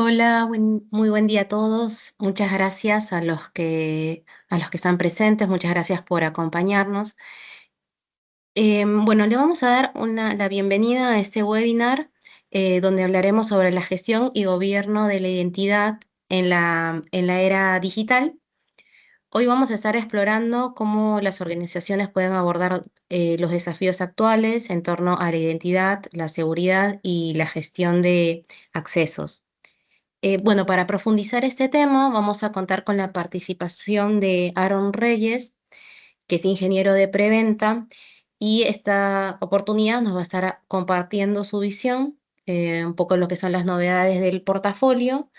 Hola, muy buen día a todos. Muchas gracias a los que están presentes. Muchas gracias por acompañarnos. Bueno, le vamos a dar la bienvenida a este webinar donde hablaremos sobre la gestión y gobierno de la identidad en la era digital. Hoy vamos a estar explorando cómo las organizaciones pueden abordar los desafíos actuales en torno a la identidad, la seguridad y la gestión de accesos. Bueno, para profundizar este tema, vamos a contar con la participación de Aaron Reyes, que es ingeniero de preventa, y esta oportunidad nos va a estar compartiendo su visión, un poco lo que son las novedades del portafolio,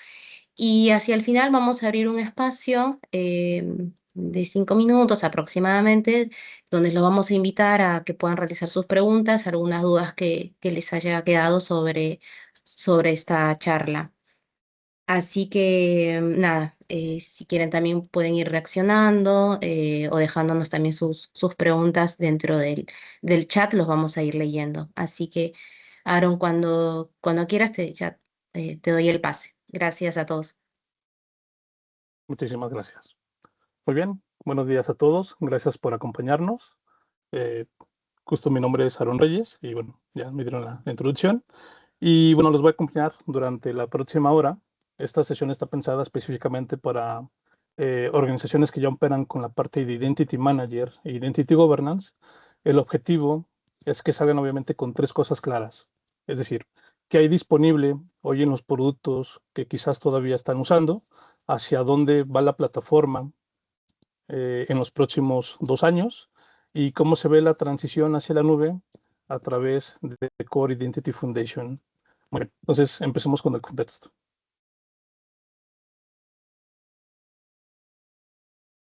y hacia el final vamos a abrir un espacio de 5 minutos aproximadamente, donde los vamos a invitar a que puedan realizar sus preguntas, algunas dudas que les haya quedado sobre esta charla. Así que nada, si quieren también pueden ir reaccionando o dejándonos también sus preguntas dentro del chat, los vamos a ir leyendo. Así que, Aaron, cuando quieras te doy el pase. Gracias a todos. Muchísimas gracias. Muy bien, buenos días a todos. Gracias por acompañarnos. Eh, Justo mi nombre es Aaron Reyes y bueno, ya me dieron la introducción. Y bueno, los voy a acompañar durante la próxima hora. Esta sesión está pensada específicamente para organizaciones que ya operan con la parte de Identity Manager e Identity Governance. El objetivo es que salgan obviamente con tres cosas claras. Es decir, qué hay disponible hoy en los productos que quizás todavía están usando, hacia dónde va la plataforma en los próximos 2 años y cómo se ve la transición hacia la nube a través de Core Identity Foundation. Bueno, entonces empecemos con el contexto.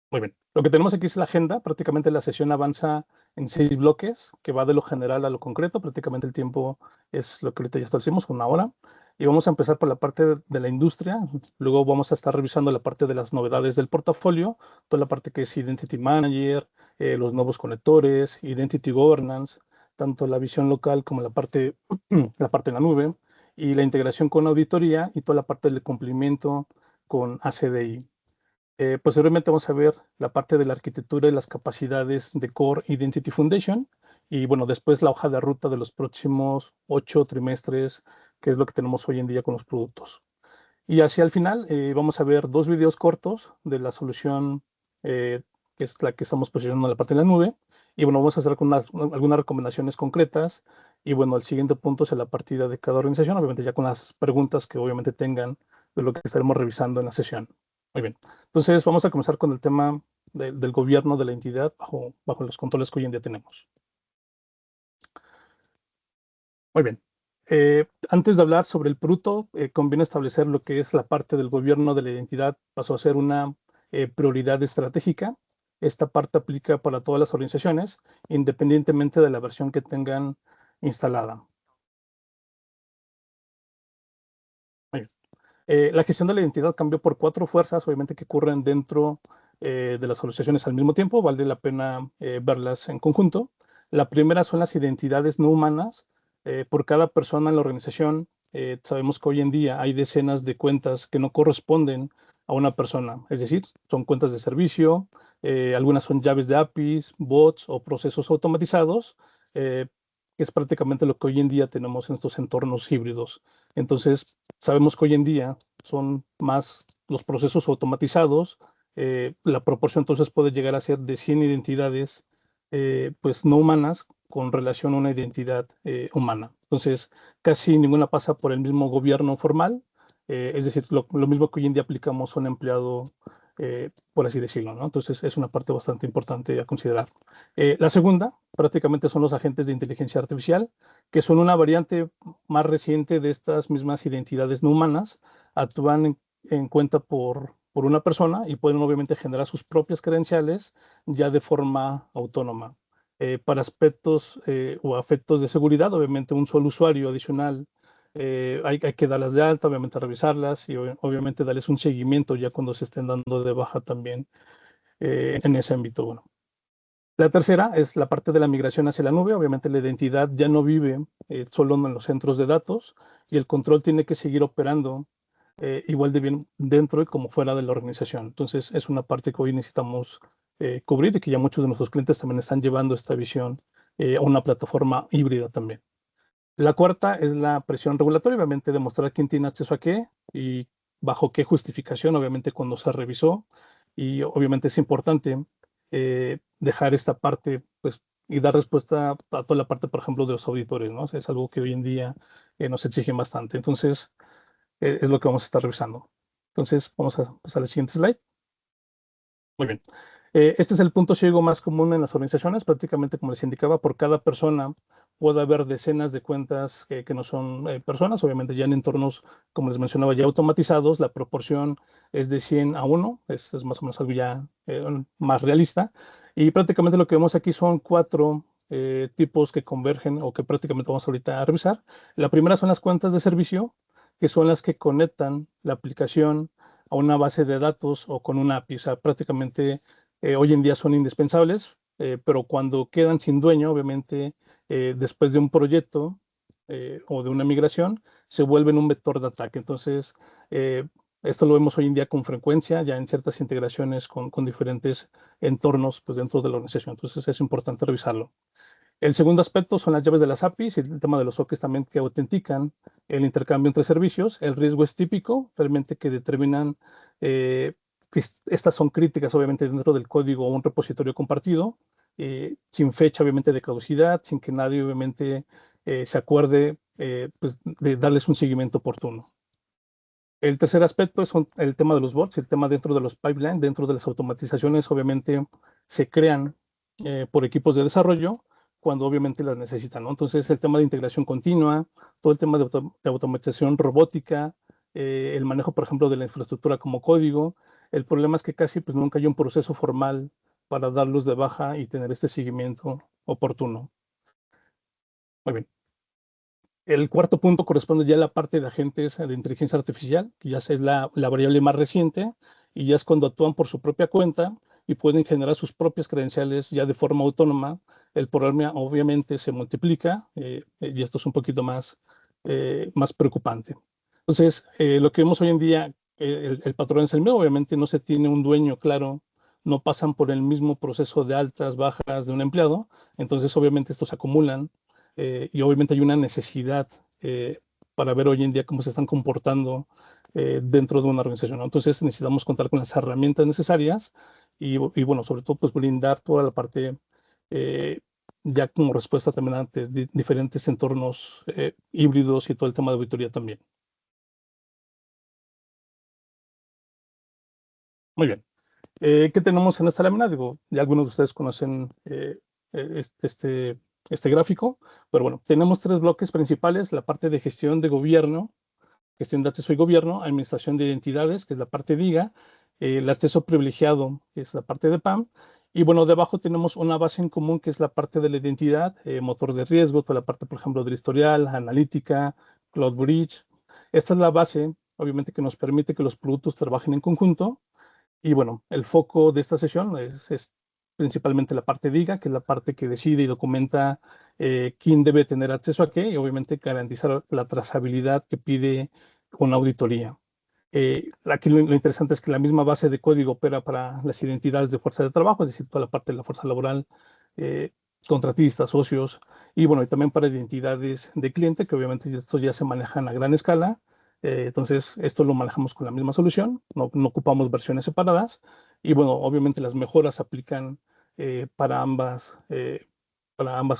Muy bien, lo que tenemos aquí es la agenda. Prácticamente la sesión avanza en 6 bloques, que va de lo general a lo concreto. Prácticamente el tiempo es lo que ahorita ya establecimos, 1 hora. Y vamos a empezar por la parte de la industria. Luego vamos a estar revisando la parte de las novedades del portafolio, toda la parte que es Identity Manager, los nuevos conectores, Identity Governance, tanto la visión local como la parte en la nube, y la integración con auditoría y toda la parte del cumplimiento con ACDI. Posteriormente vamos a ver la parte de la arquitectura y las capacidades de Core Identity Foundation y bueno, después la hoja de ruta de los próximos 8 trimestres, que es lo que tenemos hoy en día con los productos. Y hacia el final vamos a ver 2 videos cortos de la solución eh, que es la que estamos posicionando en la parte de la nube. Y bueno, vamos a hacer con algunas recomendaciones concretas. Y bueno, el siguiente punto es la partida de cada organización, obviamente ya con las preguntas que obviamente tengan de lo que estaremos revisando en la sesión. Muy bien. Entonces vamos a comenzar con el tema del gobierno de la entidad bajo los controles que hoy en día tenemos. Muy bien. Antes de hablar sobre el bruto, conviene establecer lo que es la parte del gobierno de la identidad. Pasó a ser una prioridad estratégica. Esta parte aplica para todas las organizaciones, independientemente de la versión que tengan instalada. Muy bien. La gestión de la identidad cambió por 4 fuerzas, obviamente, que ocurren dentro de las organizaciones al mismo tiempo. Vale la pena verlas en conjunto. La primera son las identidades no humanas. Por cada persona en la organización, sabemos que hoy en día hay decenas de cuentas que no corresponden a una persona. Es decir, son cuentas de servicio, algunas son llaves de APIs, bots o procesos automatizados, que es prácticamente lo que hoy en día tenemos en estos entornos híbridos. Entonces, sabemos que hoy en día son más los procesos automatizados. La proporción entonces puede llegar a ser de 100 identidades pues no humanas con relación a una identidad humana. Entonces, casi ninguna pasa por el mismo gobierno formal. Es decir, lo mismo que hoy en día aplicamos a un empleado, por así decirlo, ¿no? Entonces, es una parte bastante importante a considerar. La segunda, prácticamente son los agentes de inteligencia artificial, que son una variante más reciente de estas mismas identidades no humanas. Actúan en cuenta por una persona y pueden obviamente generar sus propias credenciales ya de forma autónoma. Para aspectos o efectos de seguridad, obviamente un solo usuario adicional, hay que darlas de alta, obviamente revisarlas y obviamente darles un seguimiento ya cuando se estén dando de baja también en ese ámbito. Bueno. La tercera es la parte de la migración hacia la nube. Obviamente la identidad ya no vive solo en los centros de datos y el control tiene que seguir operando igual de bien dentro y como fuera de la organización. Entonces, es una parte que hoy necesitamos cubrir y que ya muchos de nuestros clientes también están llevando esta visión a una plataforma híbrida también. La cuarta es la presión regulatoria, obviamente demostrar quién tiene acceso a qué y bajo qué justificación, obviamente cuando se revisó. Y obviamente es importante dejar esta parte pues, y dar respuesta a toda la parte, por ejemplo, de los auditores, ¿no? O sea, es algo que hoy en día nos exigen bastante. Entonces, es lo que vamos a estar revisando. Entonces, vamos a pasar al siguiente slide. Muy bien. Este es el punto ciego más común en las organizaciones. Prácticamente, como les indicaba, por cada persona puede haber decenas de cuentas que no son personas. Obviamente, ya en entornos, como les mencionaba, ya automatizados, la proporción es de 100 a 1. Es más o menos algo ya más realista. Y prácticamente lo que vemos aquí son cuatro tipos que convergen o que prácticamente vamos ahorita a revisar. La primera son las cuentas de servicio, que son las que conectan la aplicación a una base de datos o con una API. O sea, prácticamente hoy en día son indispensables, pero cuando quedan sin dueño, obviamente, después de un proyecto o de una migración, se vuelven un vector de ataque. Entonces, esto lo vemos hoy en día con frecuencia, ya en ciertas integraciones con diferentes entornos pues, dentro de la organización. Entonces, es importante revisarlo. El segundo aspecto son las llaves de las APIs y el tema de los sockets también que autentican el intercambio entre servicios. El riesgo es típico, realmente que determinan que estas son críticas, obviamente, dentro del código o un repositorio compartido, sin fecha, obviamente, de caducidad, sin que nadie, obviamente, se acuerde pues, de darles un seguimiento oportuno. El tercer aspecto es el tema de los bots, el tema dentro de los pipelines, dentro de las automatizaciones, obviamente se crean por equipos de desarrollo cuando obviamente las necesitan, ¿no? Entonces, el tema de integración continua, todo el tema de automatización robótica, el manejo, por ejemplo, de la infraestructura como código. El problema es que casi pues, nunca hay un proceso formal para darlos de baja y tener este seguimiento oportuno. Muy bien. El cuarto punto corresponde ya a la parte de agentes de inteligencia artificial, que ya es la variable más reciente, y ya es cuando actúan por su propia cuenta y pueden generar sus propias credenciales ya de forma autónoma. El problema obviamente se multiplica y esto es un poquito más preocupante. Entonces, lo que vemos hoy en día, el patrón es el mismo, obviamente no se tiene un dueño claro, no pasan por el mismo proceso de altas, bajas de un empleado, entonces obviamente estos se acumulan y obviamente hay una necesidad para ver hoy en día cómo se están comportando dentro de una organización, ¿no? Entonces necesitamos contar con las herramientas necesarias y bueno, sobre todo pues brindar toda la parte eh, ya como respuesta también ante diferentes entornos híbridos y todo el tema de auditoría también. Muy bien. ¿Qué tenemos en esta lámina? Digo, ya algunos de ustedes conocen este gráfico, pero bueno, tenemos tres bloques principales, la parte de gestión de gobierno, gestión de acceso y gobierno, administración de identidades, que es la parte DIGA, el acceso privilegiado, que es la parte de PAM, y bueno, debajo tenemos una base en común, que es la parte de la identidad, motor de riesgo, toda la parte, por ejemplo, del historial, analítica, Cloud Bridge. Esta es la base, obviamente, que nos permite que los productos trabajen en conjunto y bueno, el foco de esta sesión es principalmente la parte DIGA, que es la parte que decide y documenta quién debe tener acceso a qué y obviamente garantizar la trazabilidad que pide una auditoría. Aquí lo interesante es que la misma base de código opera para las identidades de fuerza de trabajo, es decir, toda la parte de la fuerza laboral, eh, contratistas, socios, y bueno, y también para identidades de cliente, que obviamente estos ya se manejan a gran escala. Entonces, esto lo manejamos con la misma solución, no ocupamos versiones separadas, y bueno, obviamente las mejoras se aplican para ambas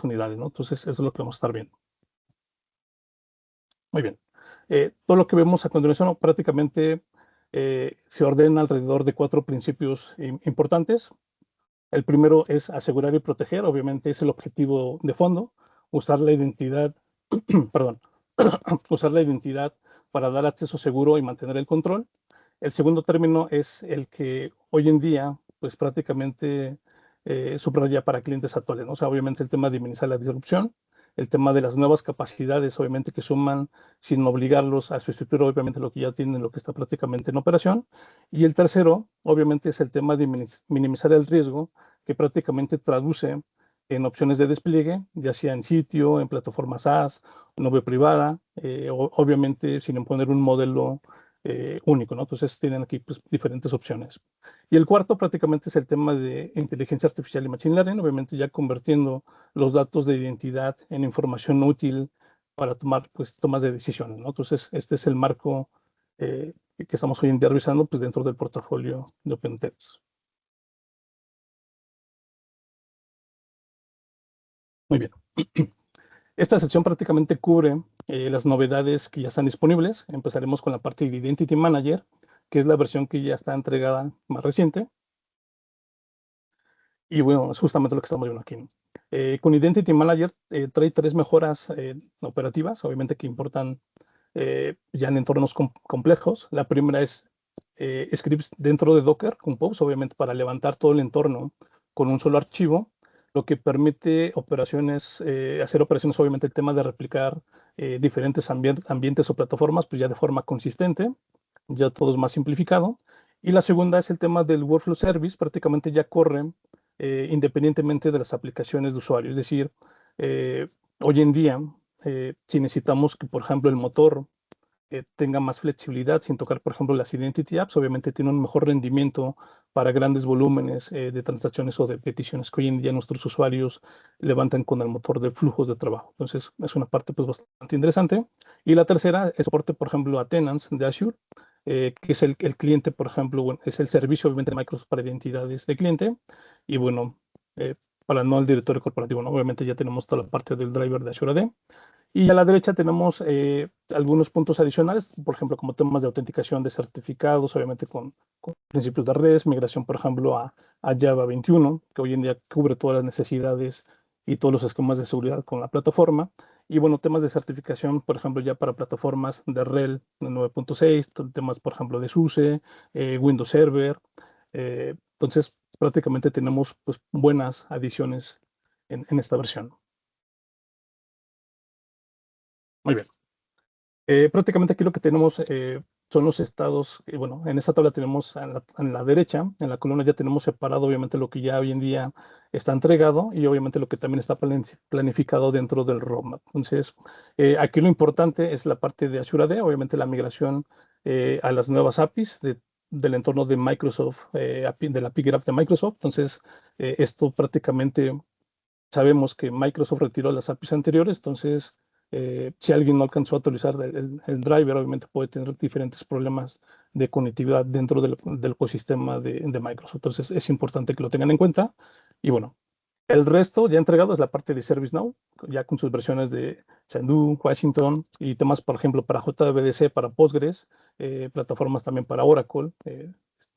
unidades, ¿no? Entonces, eso es lo que vamos a estar viendo. Muy bien. Todo lo que vemos a continuación prácticamente se ordena alrededor de cuatro principios importantes. El primero es asegurar y proteger, obviamente es el objetivo de fondo, usar la identidad, perdón, usar la identidad para dar acceso seguro y mantener el control. El segundo término es el que hoy en día, pues prácticamente subraya para clientes actuales, ¿no? O sea, obviamente el tema de minimizar la disrupción, el tema de las nuevas capacidades, obviamente que suman sin obligarlos a sustituir, obviamente, lo que ya tienen, lo que está prácticamente en operación. Y el tercero, obviamente, es el tema de minimizar el riesgo, que prácticamente traduce en opciones de despliegue, ya sea en sitio, en plataformas SaaS, nube privada, obviamente sin imponer un modelo único, ¿no? Entonces tienen aquí pues, diferentes opciones. Y el cuarto prácticamente es el tema de inteligencia artificial y machine learning, obviamente ya convirtiendo los datos de identidad en información útil para tomar pues, tomas de decisiones, ¿no? Entonces este es el marco que estamos hoy en día revisando pues, dentro del portafolio de OpenText. Muy bien. Esta sección prácticamente cubre las novedades que ya están disponibles. Empezaremos con la parte de Identity Manager, que es la versión que ya está entregada más reciente. Y bueno, es justamente lo que estamos viendo aquí, ¿no? Con Identity Manager trae 3 mejoras operativas, obviamente que importan ya en entornos complejos. La primera es scripts dentro de Docker, Compose, obviamente para levantar todo el entorno con un solo archivo, lo que permite operaciones, hacer operaciones, obviamente el tema de replicar diferentes ambientes o plataformas, pues ya de forma consistente, ya todo es más simplificado. Y la segunda es el tema del Workflow Service, prácticamente ya corre independientemente de las aplicaciones de usuario. Es decir, hoy en día, si necesitamos que, por ejemplo, el motor tenga más flexibilidad sin tocar, por ejemplo, las Identity Apps, obviamente tiene un mejor rendimiento para grandes volúmenes de transacciones o de peticiones que hoy en día nuestros usuarios levantan con el motor de flujos de trabajo. Entonces, es una parte pues, bastante interesante. Y la tercera es soporte, por ejemplo, a tenants de Azure, que es el cliente, por ejemplo, bueno, es el servicio, obviamente, de Microsoft para identidades de cliente. Y bueno, para no el directorio corporativo, ¿no? Obviamente ya tenemos toda la parte del driver de Azure AD. Y a la derecha tenemos algunos puntos adicionales, por ejemplo, como temas de autenticación de certificados, obviamente con principios de redes, migración, por ejemplo, a Java 21, que hoy en día cubre todas las necesidades y todos los esquemas de seguridad con la plataforma. Y bueno, temas de certificación, por ejemplo, ya para plataformas de RHEL 9.6, temas, por ejemplo, de SUSE, Windows Server. Entonces, prácticamente tenemos pues, buenas adiciones en esta versión. Muy bien. Prácticamente aquí lo que tenemos son los estados, bueno, en esta tabla tenemos en la derecha, en la columna ya tenemos separado obviamente lo que ya hoy en día está entregado y obviamente lo que también está planificado dentro del roadmap. Entonces, aquí lo importante es la parte de Azure AD, obviamente la migración a las nuevas APIs del entorno de Microsoft, de la API Graph de Microsoft. Entonces, esto prácticamente sabemos que Microsoft retiró las APIs anteriores, entonces si alguien no alcanzó a actualizar el driver, obviamente puede tener diferentes problemas de conectividad dentro del ecosistema de Microsoft. Entonces es importante que lo tengan en cuenta. Y bueno, el resto ya entregado es la parte de ServiceNow, ya con sus versiones de Chandu, Washington y temas, por ejemplo, para JDBC, para Postgres, plataformas también para Oracle,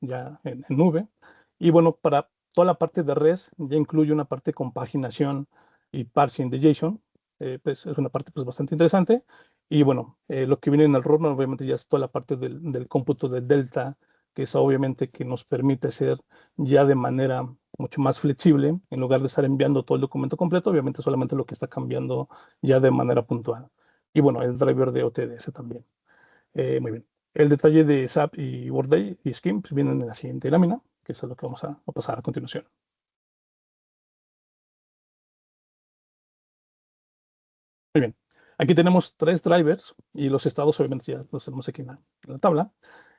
ya en nube. Y bueno, para toda la parte de REST ya incluye una parte de compaginación y parsing de JSON. Pues es una parte pues, bastante interesante. Y bueno, lo que viene en el roadmap obviamente ya es toda la parte del cómputo de Delta, que es obviamente que nos permite hacer ya de manera mucho más flexible, en lugar de estar enviando todo el documento completo, obviamente solamente lo que está cambiando ya de manera puntual. Y bueno, el driver de OTDS también. Muy bien. El detalle de SAP y Workday y Scheme pues, vienen en la siguiente lámina, que es lo que vamos a pasar a continuación. Muy bien. Aquí tenemos 3 drivers y los estados obviamente ya los tenemos aquí en la tabla.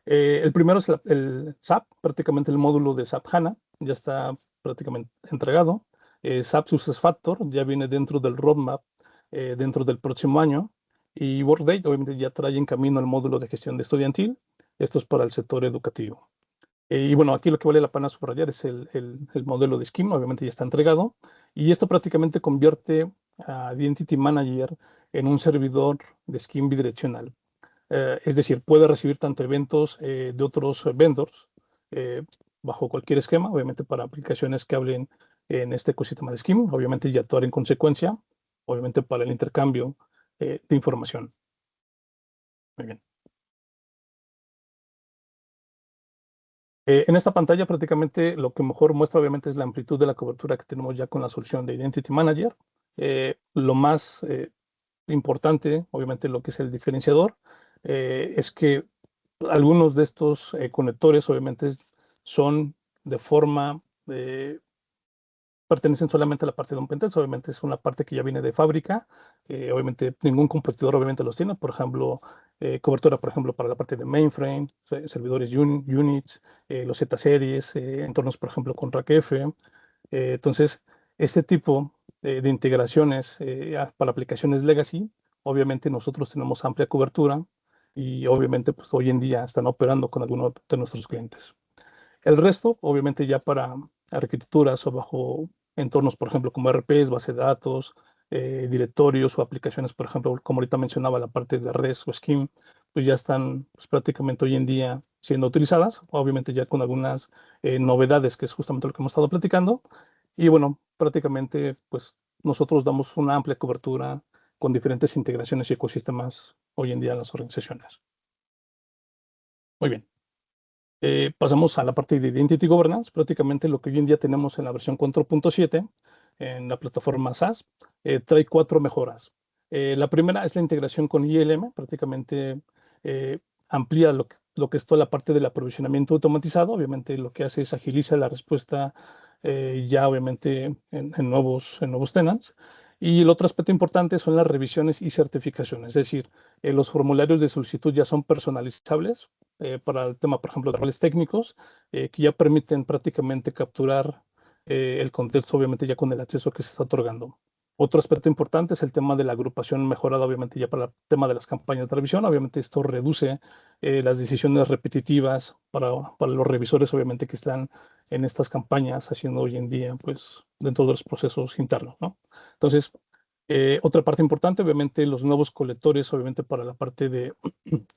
El primero es el SAP, prácticamente el módulo de SAP HANA, ya está prácticamente entregado. SAP SuccessFactors ya viene dentro del roadmap, dentro del próximo año. Y Workday obviamente ya trae en camino el módulo de gestión de estudiantil. Esto es para el sector educativo. Y bueno, aquí lo que vale la pena subrayar es el modelo de Scheme, obviamente ya está entregado. Y esto prácticamente convierte a Identity Manager en un servidor de Scheme bidireccional. Es decir, puede recibir tanto eventos de otros vendors bajo cualquier esquema, obviamente para aplicaciones que hablen en este ecosistema de Scheme, obviamente y actuar en consecuencia, obviamente para el intercambio de información. Muy bien. En esta pantalla prácticamente lo que mejor muestra obviamente es la amplitud de la cobertura que tenemos ya con la solución de Identity Manager. Lo más importante, obviamente lo que es el diferenciador, es que algunos de estos conectores obviamente son de forma pertenecen solamente a la parte de un pentest. Obviamente es una parte que ya viene de fábrica. Obviamente ningún competidor obviamente los tiene. Por ejemplo, cobertura, por ejemplo, para la parte de mainframe, servidores Unix, los Z-series, entornos, por ejemplo, con RACF. Entonces, este tipo de integraciones para aplicaciones legacy, obviamente nosotros tenemos amplia cobertura y obviamente pues hoy en día están operando con algunos de nuestros clientes. El resto, obviamente ya para arquitecturas o bajo entornos, por ejemplo, como RPs, base de datos, directorios o aplicaciones, por ejemplo, como ahorita mencionaba, la parte de REST o Scheme, pues ya están pues, prácticamente hoy en día siendo utilizadas, obviamente ya con algunas novedades, que es justamente lo que hemos estado platicando. Y bueno, prácticamente pues nosotros damos una amplia cobertura con diferentes integraciones y ecosistemas hoy en día en las organizaciones. Muy bien. Pasamos a la parte de Identity Governance, prácticamente lo que hoy en día tenemos en la versión 4.7 en la plataforma SaaS, trae 4 mejoras. La primera es la integración con ILM, prácticamente amplía lo que es toda la parte del aprovisionamiento automatizado, obviamente lo que hace es agiliza la respuesta ya obviamente en nuevos tenants. Y el otro aspecto importante son las revisiones y certificaciones, es decir, los formularios de solicitud ya son personalizables para el tema, por ejemplo, de roles técnicos, que ya permiten prácticamente capturar el contexto, obviamente, ya con el acceso que se está otorgando. Otro aspecto importante es el tema de la agrupación mejorada, obviamente, ya para el tema de las campañas de revisión. Obviamente, esto reduce las decisiones repetitivas para los revisores, obviamente, que están en estas campañas haciendo hoy en día, pues, dentro de los procesos internos, ¿no? Entonces, otra parte importante, obviamente, los nuevos colectores, obviamente, para la parte de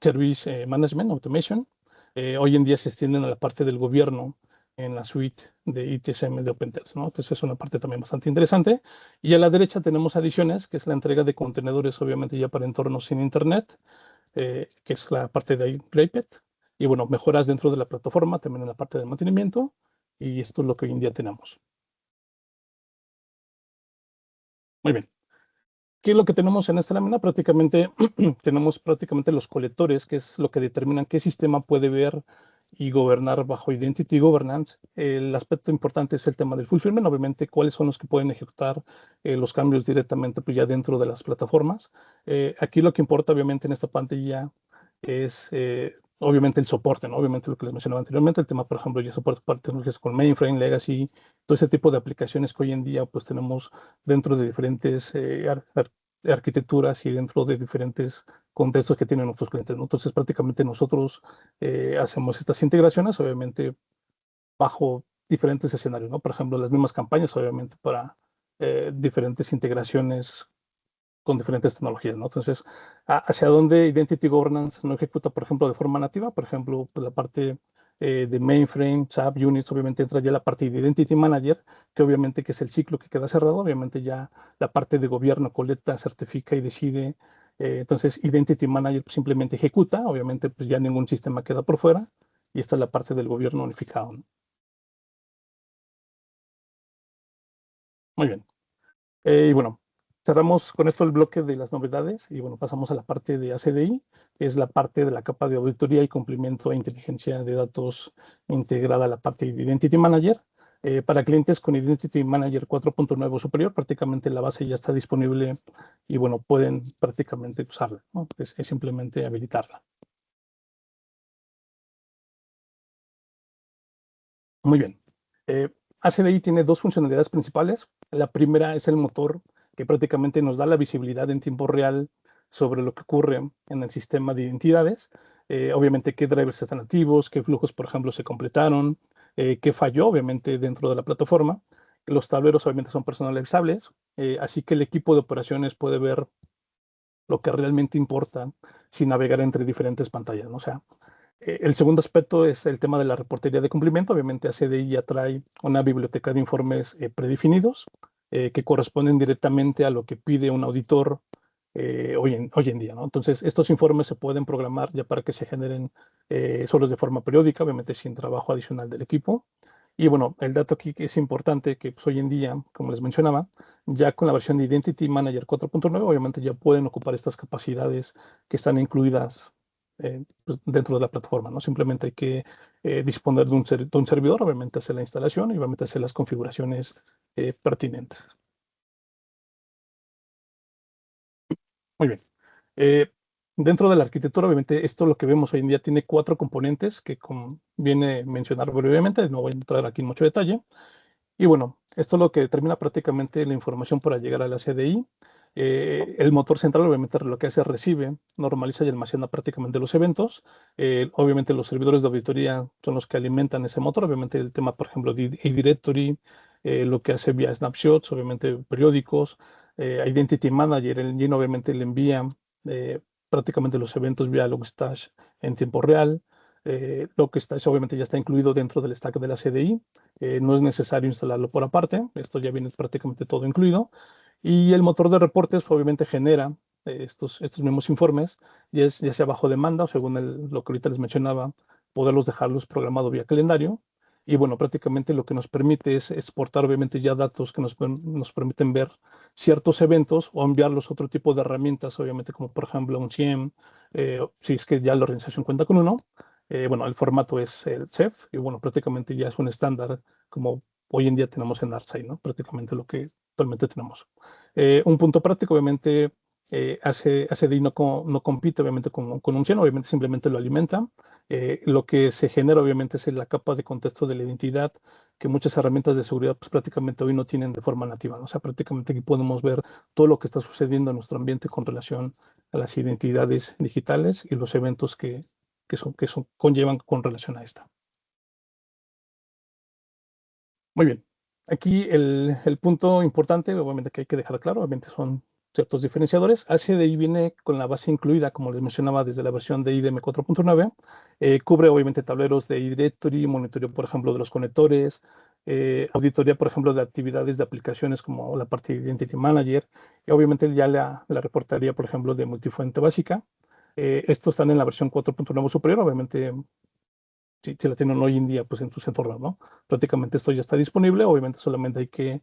Service Management Automation. Hoy en día se extienden a la parte del gobierno en la suite de ITSM de OpenText, ¿no? Entonces es una parte también bastante interesante. Y a la derecha tenemos adiciones, que es la entrega de contenedores, obviamente ya para entornos sin Internet, que es la parte de Gradepet. Y bueno, mejoras dentro de la plataforma, también en la parte de mantenimiento. Y esto es lo que hoy en día tenemos. Muy bien. ¿Qué es lo que tenemos en esta lámina? Prácticamente tenemos prácticamente los colectores, que es lo que determinan qué sistema puede ver y gobernar bajo Identity Governance. El aspecto importante es el tema del fulfillment, obviamente cuáles son los que pueden ejecutar los cambios directamente pues, ya dentro de las plataformas. Aquí lo que importa obviamente en esta pantalla es obviamente el soporte, ¿no? Obviamente lo que les mencionaba anteriormente, el tema, por ejemplo, ya soporte para tecnologías con mainframe, legacy, todo ese tipo de aplicaciones que hoy en día pues tenemos dentro de diferentes arquitecturas y dentro de diferentes contextos que tienen nuestros clientes, ¿no? Entonces prácticamente nosotros hacemos estas integraciones, obviamente bajo diferentes escenarios, ¿no? Por ejemplo, las mismas campañas, obviamente para diferentes integraciones con diferentes tecnologías, ¿no? Entonces, ¿hacia dónde Identity Governance no ejecuta, por ejemplo, de forma nativa? Por ejemplo, pues la parte de mainframe, SAP, Unix, obviamente entra ya la parte de Identity Manager, que obviamente que es el ciclo que queda cerrado, obviamente ya la parte de gobierno colecta, certifica y decide. Entonces, Identity Manager simplemente ejecuta, obviamente pues ya ningún sistema queda por fuera, y esta es la parte del gobierno unificado, ¿no? Muy bien. Y bueno, cerramos con esto el bloque de las novedades y bueno, pasamos a la parte de ACDI, que es la parte de la capa de auditoría y cumplimiento e inteligencia de datos integrada a la parte de Identity Manager. Para clientes con Identity Manager 4.9 o superior, prácticamente la base ya está disponible y bueno, pueden prácticamente usarla, ¿no? Es simplemente habilitarla. Muy bien. ACDI tiene dos funcionalidades principales. La primera es el motor que prácticamente nos da la visibilidad en tiempo real sobre lo que ocurre en el sistema de identidades. Obviamente, qué drivers están activos, qué flujos, por ejemplo, se completaron, qué falló, obviamente, dentro de la plataforma. Los tableros, obviamente, son personalizables, así que el equipo de operaciones puede ver lo que realmente importa sin navegar entre diferentes pantallas, ¿no? O sea, el segundo aspecto es el tema de la reportería de cumplimiento. Obviamente, ACDI ya trae una biblioteca de informes predefinidos que corresponden directamente a lo que pide un auditor hoy en día, ¿no? Entonces, estos informes se pueden programar ya para que se generen solos de forma periódica, obviamente sin trabajo adicional del equipo. Y bueno, el dato aquí que es importante, que pues, hoy en día, como les mencionaba, ya con la versión de Identity Manager 4.9, obviamente ya pueden ocupar estas capacidades que están incluidas pues, dentro de la plataforma, ¿no? Simplemente hay que disponer de un servidor, obviamente hacer la instalación y obviamente hacer las configuraciones pertinentes. Muy bien. Eh, Dentro de la arquitectura, obviamente, esto lo que vemos hoy en día tiene 4 componentes que conviene mencionar brevemente, no voy a entrar aquí en mucho detalle. Y bueno, esto es lo que determina prácticamente la información para llegar a la CDI. El motor central, obviamente, lo que hace es recibe, normaliza y almacena prácticamente los eventos. Obviamente, los servidores de auditoría son los que alimentan ese motor. Obviamente, el tema, por ejemplo, de iDirectory, lo que hace vía snapshots, obviamente, periódicos. Identity Manager, el engine, obviamente, le envía eh, prácticamente los eventos vía Logstash en tiempo real. Logstash, obviamente, ya está incluido dentro del stack de la CDI. No es necesario instalarlo por aparte, esto ya viene prácticamente todo incluido. Y el motor de reportes obviamente genera estos mismos informes, ya sea bajo demanda o según lo que ahorita les mencionaba, poderlos dejarlos programados vía calendario. Y bueno, prácticamente lo que nos permite es exportar obviamente ya datos que nos permiten ver ciertos eventos o enviarlos a otro tipo de herramientas, obviamente como por ejemplo un CIEM, si es que ya la organización cuenta con uno. Bueno, el formato es el CEF y bueno, prácticamente ya es un estándar como hoy en día tenemos en ArcSight, ¿no? Prácticamente lo que actualmente tenemos. Un punto práctico, obviamente, ACDI no compite obviamente con un 100, obviamente simplemente lo alimenta. Lo que se genera obviamente es la capa de contexto de la identidad que muchas herramientas de seguridad pues prácticamente hoy no tienen de forma nativa, ¿no? O sea, prácticamente aquí podemos ver todo lo que está sucediendo en nuestro ambiente con relación a las identidades digitales y los eventos que conllevan con relación a esta. Muy bien. Aquí el punto importante, obviamente que hay que dejar claro, obviamente son ciertos diferenciadores. HDI viene con la base incluida, como les mencionaba, desde la versión de IDM 4.9. Cubre obviamente tableros de directory, monitoreo, por ejemplo, de los conectores, auditoría, por ejemplo, de actividades de aplicaciones como la parte de Identity Manager, y obviamente ya la reportaría, por ejemplo, de multifuente básica. Estos están en la versión 4.9 superior, obviamente si la tienen hoy en día pues en tus entornos, ¿no? Prácticamente esto ya está disponible, obviamente solamente hay que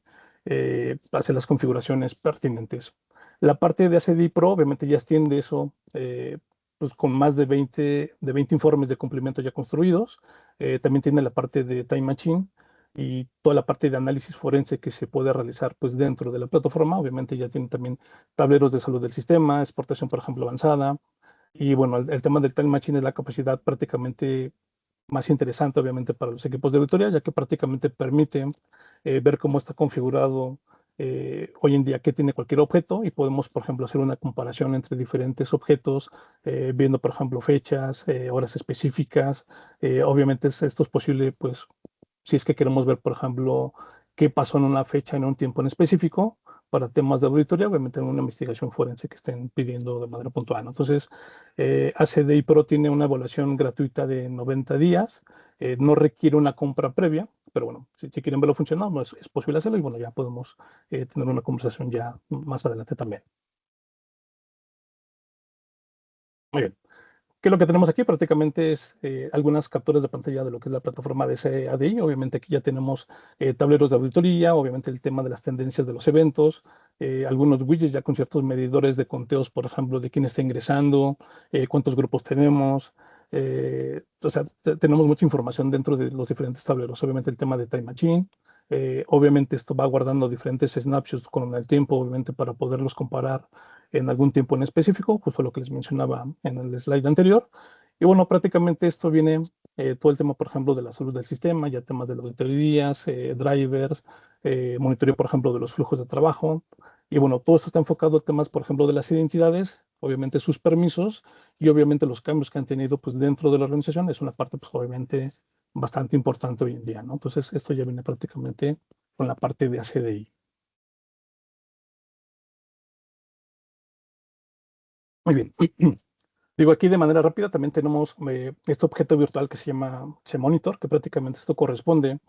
hacer las configuraciones pertinentes. La parte de ACD Pro obviamente ya extiende eso pues con más de 20 informes de cumplimiento ya construidos. También tiene la parte de Time Machine y toda la parte de análisis forense que se puede realizar pues dentro de la plataforma. Obviamente ya tiene también tableros de salud del sistema, exportación por ejemplo avanzada. Y bueno, el tema del Time Machine es la capacidad prácticamente más interesante, obviamente, para los equipos de auditoría, ya que prácticamente permite ver cómo está configurado hoy en día, qué tiene cualquier objeto, y podemos, por ejemplo, hacer una comparación entre diferentes objetos, viendo, por ejemplo, fechas, horas específicas. Obviamente, esto es posible, pues, si es que queremos ver, por ejemplo, qué pasó en una fecha, en un tiempo en específico, para temas de auditoría, obviamente en una investigación forense que estén pidiendo de manera puntual, ¿no? Entonces, ACDI Pro tiene una evaluación gratuita de 90 días, no requiere una compra previa, pero bueno, si quieren verlo funcionando, es posible hacerlo y bueno, ya podemos tener una conversación ya más adelante también. Muy bien. ¿Qué es lo que tenemos aquí? Prácticamente es algunas capturas de pantalla de lo que es la plataforma de SADI. Obviamente aquí ya tenemos tableros de auditoría, obviamente el tema de las tendencias de los eventos, algunos widgets ya con ciertos medidores de conteos, por ejemplo, de quién está ingresando, cuántos grupos tenemos. O sea, tenemos mucha información dentro de los diferentes tableros. Obviamente el tema de Time Machine. Obviamente esto va guardando diferentes snapshots con el tiempo, obviamente para poderlos comparar en algún tiempo en específico, justo lo que les mencionaba en el slide anterior. Y bueno, prácticamente esto viene todo el tema, por ejemplo, de la salud del sistema, ya temas de auditorías, drivers, monitoreo, por ejemplo, de los flujos de trabajo. Y bueno, todo esto está enfocado a temas, por ejemplo, de las identidades, obviamente sus permisos y obviamente los cambios que han tenido pues, dentro de la organización. Es una parte, pues obviamente, bastante importante hoy en día, ¿no? Entonces, esto ya viene prácticamente con la parte de ACDI. Muy bien. Digo, aquí de manera rápida también tenemos este objeto virtual que se llama Monitor, que prácticamente esto corresponde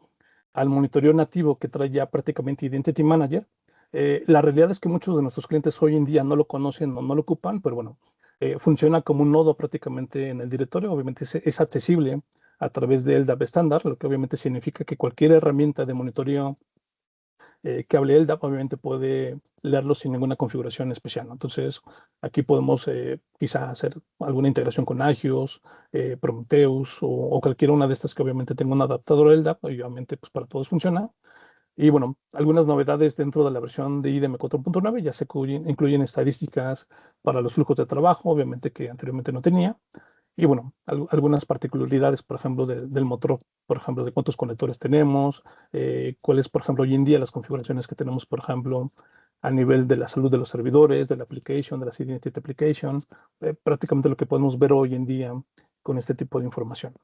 al monitoreo nativo que trae ya prácticamente Identity Manager. La realidad es que muchos de nuestros clientes hoy en día no lo conocen o no lo ocupan, pero bueno, funciona como un nodo prácticamente en el directorio. Obviamente es accesible a través del LDAP estándar, lo que obviamente significa que cualquier herramienta de monitoreo que hable LDAP, obviamente puede leerlo sin ninguna configuración especial, ¿no? Entonces, aquí podemos quizá hacer alguna integración con Agios, Prometheus o cualquiera una de estas que obviamente tenga un adaptador LDAP, obviamente pues para todos funciona. Y bueno, algunas novedades dentro de la versión de IDM 4.9 ya se incluyen estadísticas para los flujos de trabajo, obviamente que anteriormente no tenía. Y bueno, algunas particularidades, por ejemplo, del motor, por ejemplo, de cuántos conectores tenemos, cuáles, por ejemplo, hoy en día las configuraciones que tenemos, por ejemplo, a nivel de la salud de los servidores, de la application, de las identity application, prácticamente lo que podemos ver hoy en día con este tipo de información.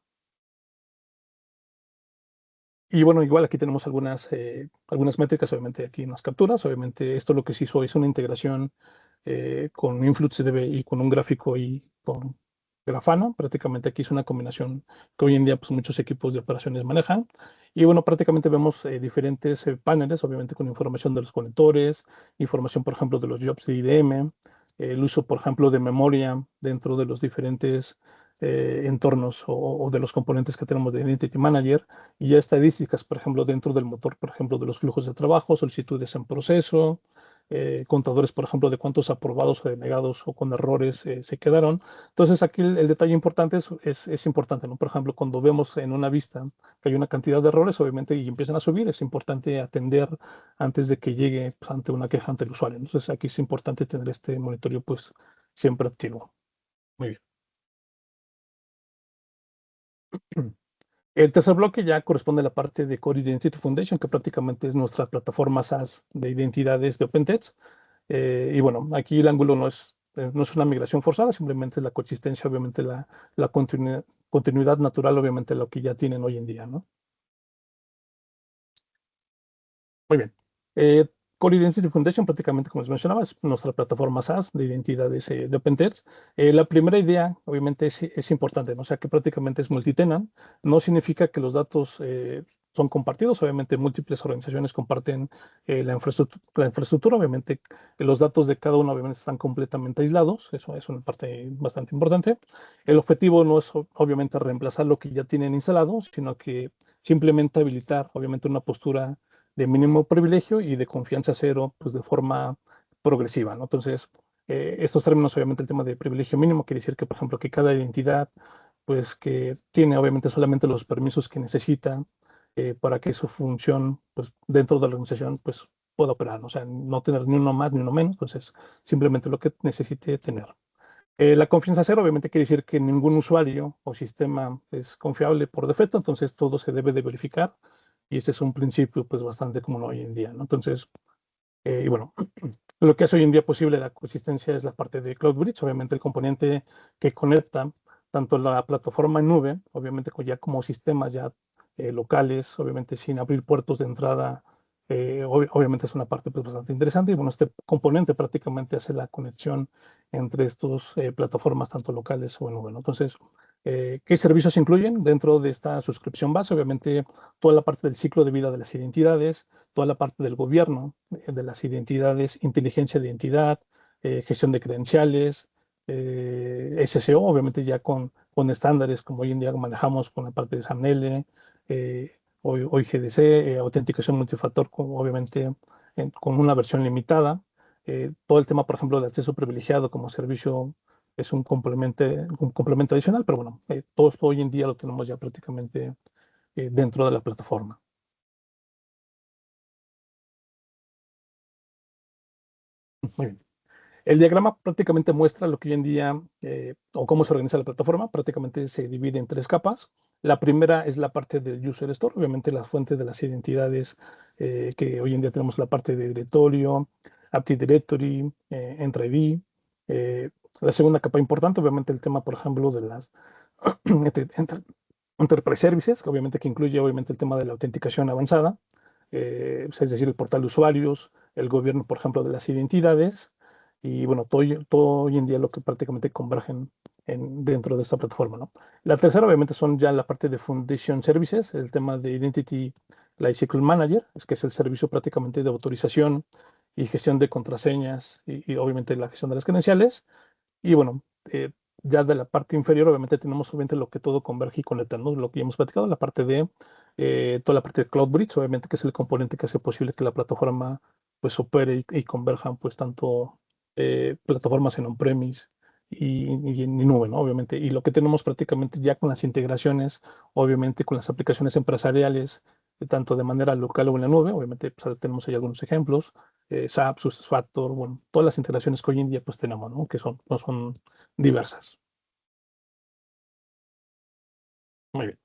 Y bueno, igual aquí tenemos algunas métricas, obviamente aquí en las capturas. Obviamente esto lo que se hizo es una integración con InfluxDB y con un gráfico y con Grafana. Prácticamente aquí es una combinación que hoy en día pues, muchos equipos de operaciones manejan. Y bueno, prácticamente vemos diferentes paneles, obviamente con información de los conectores, información, por ejemplo, de los jobs de IDM, el uso, por ejemplo, de memoria dentro de los diferentes entornos o de los componentes que tenemos de Identity Manager y ya estadísticas, por ejemplo, dentro del motor, por ejemplo, de los flujos de trabajo, solicitudes en proceso, contadores, por ejemplo, de cuántos aprobados o denegados o con errores se quedaron. Entonces, aquí el detalle importante es importante, ¿no? Por ejemplo, cuando vemos en una vista que hay una cantidad de errores, obviamente, y empiezan a subir, es importante atender antes de que llegue pues, ante una queja ante el usuario. Entonces, aquí es importante tener este monitoreo, pues, siempre activo. Muy bien. El tercer bloque ya corresponde a la parte de Core Identity Foundation, que prácticamente es nuestra plataforma SaaS de identidades de OpenText. Y bueno, aquí el ángulo no es una migración forzada, simplemente la consistencia, obviamente la continuidad natural, obviamente lo que ya tienen hoy en día, ¿no? Muy bien. Core Identity Foundation, prácticamente, como les mencionaba, es nuestra plataforma SaaS de identidades de OpenText. La primera idea, obviamente, es importante, ¿no? O sea, que prácticamente es multitenant. No significa que los datos son compartidos. Obviamente, múltiples organizaciones comparten la infraestructura. Obviamente, los datos de cada uno, obviamente, están completamente aislados. Eso es una parte bastante importante. El objetivo no es, obviamente, reemplazar lo que ya tienen instalado, sino que simplemente habilitar, obviamente, una postura de mínimo privilegio y de confianza cero, pues de forma progresiva, ¿no? Entonces, estos términos, obviamente, el tema de privilegio mínimo quiere decir que, por ejemplo, que cada identidad, pues que tiene obviamente solamente los permisos que necesita para que su función, pues dentro de la organización, pues pueda operar, ¿no? O sea, no tener ni uno más ni uno menos, entonces simplemente lo que necesite tener. La confianza cero obviamente quiere decir que ningún usuario o sistema es confiable por defecto, entonces todo se debe de verificar y este es un principio pues bastante común hoy en día, ¿no? Entonces, y bueno, lo que hace hoy en día posible la consistencia es la parte de Cloud Bridge, obviamente el componente que conecta tanto la plataforma en nube, obviamente ya como sistemas ya locales, obviamente sin abrir puertos de entrada, obviamente es una parte pues, bastante interesante y bueno, este componente prácticamente hace la conexión entre estas plataformas tanto locales o en nube, ¿no? Entonces, ¿qué servicios incluyen dentro de esta suscripción base? Obviamente toda la parte del ciclo de vida de las identidades, toda la parte del gobierno de las identidades, inteligencia de identidad, gestión de credenciales, SSO, obviamente ya con estándares como hoy en día manejamos con la parte de SAML, hoy GDC, autenticación multifactor, obviamente con una versión limitada. Todo el tema, por ejemplo, de acceso privilegiado como servicio es un complemento adicional, pero bueno, todo esto hoy en día lo tenemos ya prácticamente dentro de la plataforma. Muy bien. El diagrama prácticamente muestra lo que hoy en día, o cómo se organiza la plataforma. Prácticamente se divide en tres capas. La primera es la parte del User Store, obviamente la fuente de las identidades que hoy en día tenemos la parte de directorio, Active Directory, Entra ID. La segunda capa importante, obviamente el tema, por ejemplo, de las Enterprise Services, que obviamente que incluye obviamente el tema de la autenticación avanzada, es decir, el portal de usuarios, el gobierno, por ejemplo, de las identidades, y bueno, todo hoy en día lo que prácticamente convergen dentro de esta plataforma, ¿no? La tercera, obviamente, son ya la parte de Foundation Services, el tema de Identity Lifecycle Manager, que es el servicio prácticamente de autorización y gestión de contraseñas y obviamente la gestión de las credenciales. Y bueno, ya de la parte inferior, obviamente tenemos obviamente lo que todo converge y conecta, ¿no? Lo que ya hemos platicado, la parte de toda la parte de Cloud Bridge, obviamente que es el componente que hace posible que la plataforma pues opere y converjan pues tanto plataformas en on-premise y en nube, ¿no? Obviamente. Y lo que tenemos prácticamente ya con las integraciones, obviamente con las aplicaciones empresariales, tanto de manera local o en la nube, obviamente pues, ahora tenemos ahí algunos ejemplos, SAP, SuccessFactor, bueno, todas las integraciones que hoy en día pues tenemos, ¿no? Que son, no son diversas. Muy bien.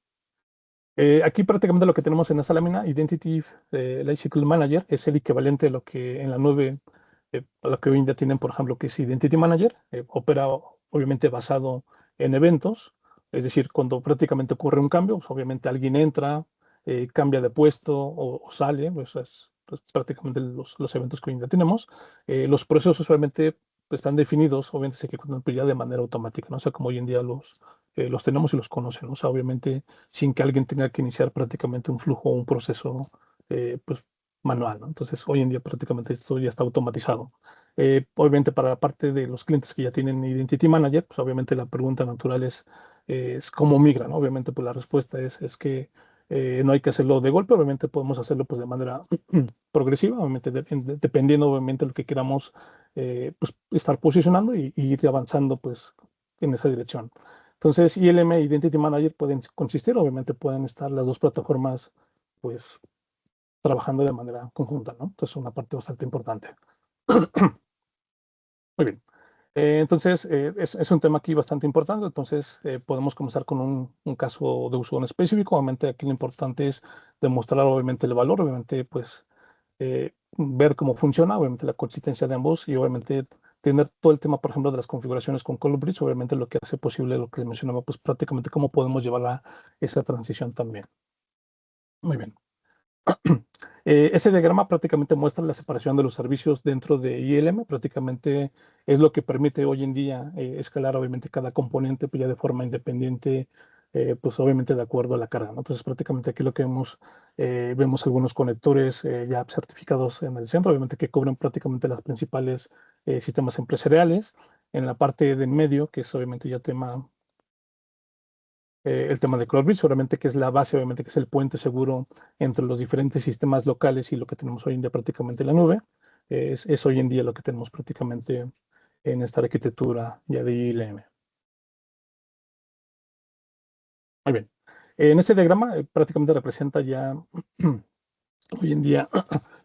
Aquí prácticamente lo que tenemos en esta lámina, Identity Lifecycle Manager, es el equivalente a lo que en la nube, a lo que hoy en día tienen, por ejemplo, que es Identity Manager, opera obviamente basado en eventos, es decir, cuando prácticamente ocurre un cambio, pues, obviamente alguien entra, cambia de puesto o sale, pues es pues, prácticamente los eventos que hoy en día tenemos. Los procesos obviamente están definidos, obviamente se ejecutan pues, ya de manera automática, ¿no? O sea, como hoy en día los tenemos y los conocen, ¿no? O sea, obviamente sin que alguien tenga que iniciar prácticamente un flujo o un proceso pues, manual, ¿no? Entonces, hoy en día prácticamente esto ya está automatizado. Obviamente, para la parte de los clientes que ya tienen Identity Manager, pues obviamente la pregunta natural es cómo migran, ¿no? Obviamente, pues la respuesta es que no hay que hacerlo de golpe, obviamente podemos hacerlo pues de manera progresiva, obviamente dependiendo obviamente de lo que queramos pues estar posicionando y ir avanzando pues en esa dirección. Entonces, ILM e Identity Manager pueden consistir, obviamente pueden estar las dos plataformas, pues, trabajando de manera conjunta, ¿no? Entonces, es una parte bastante importante. Muy bien. Entonces, es un tema aquí bastante importante. Entonces, podemos comenzar con un caso de uso en específico. Obviamente, aquí lo importante es demostrar, obviamente, el valor, obviamente, pues, ver cómo funciona, obviamente, la consistencia de ambos y, obviamente, tener todo el tema, por ejemplo, de las configuraciones con Colibri, obviamente, lo que hace posible lo que les mencionaba, pues, prácticamente cómo podemos llevar esa transición también. Muy bien. Ese diagrama prácticamente muestra la separación de los servicios dentro de ILM, prácticamente es lo que permite hoy en día escalar obviamente cada componente pues ya de forma independiente, pues obviamente de acuerdo a la carga, ¿no? Entonces prácticamente aquí lo que vemos algunos conectores ya certificados en el centro, obviamente que cubren prácticamente las principales sistemas empresariales. En la parte de en medio, que es obviamente ya el tema de CloudBridge, seguramente que es la base, obviamente que es el puente seguro entre los diferentes sistemas locales y lo que tenemos hoy en día prácticamente en la nube. Es hoy en día lo que tenemos prácticamente en esta arquitectura ya de ILM. Muy bien. En este diagrama prácticamente representa ya hoy en día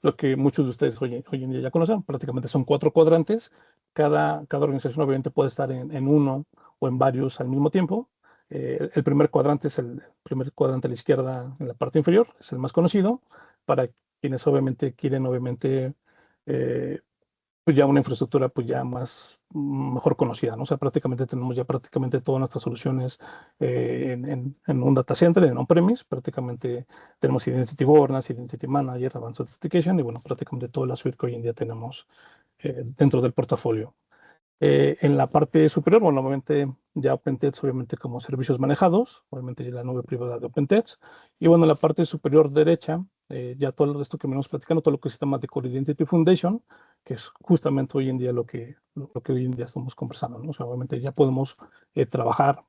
lo que muchos de ustedes hoy en día ya conocen. Prácticamente son 4 cuadrantes. Cada organización obviamente puede estar en uno o en varios al mismo tiempo. El primer cuadrante es el primer cuadrante a la izquierda en la parte inferior, es el más conocido, para quienes obviamente quieren obviamente pues ya una infraestructura pues ya mejor conocida, ¿no? O sea, prácticamente tenemos ya prácticamente todas nuestras soluciones en un data center, en on-premise, prácticamente tenemos Identity Governance, Identity Manager, Advanced Authentication y bueno, prácticamente toda la suite que hoy en día tenemos dentro del portafolio. En la parte superior, bueno, obviamente ya OpenText, obviamente como servicios manejados, obviamente ya la nube privada de OpenText. Y bueno, en la parte superior derecha, ya todo esto que venimos platicando, todo lo que se llama de Core Identity Foundation, que es justamente hoy en día lo que hoy en día estamos conversando, ¿no? O sea, obviamente ya podemos trabajar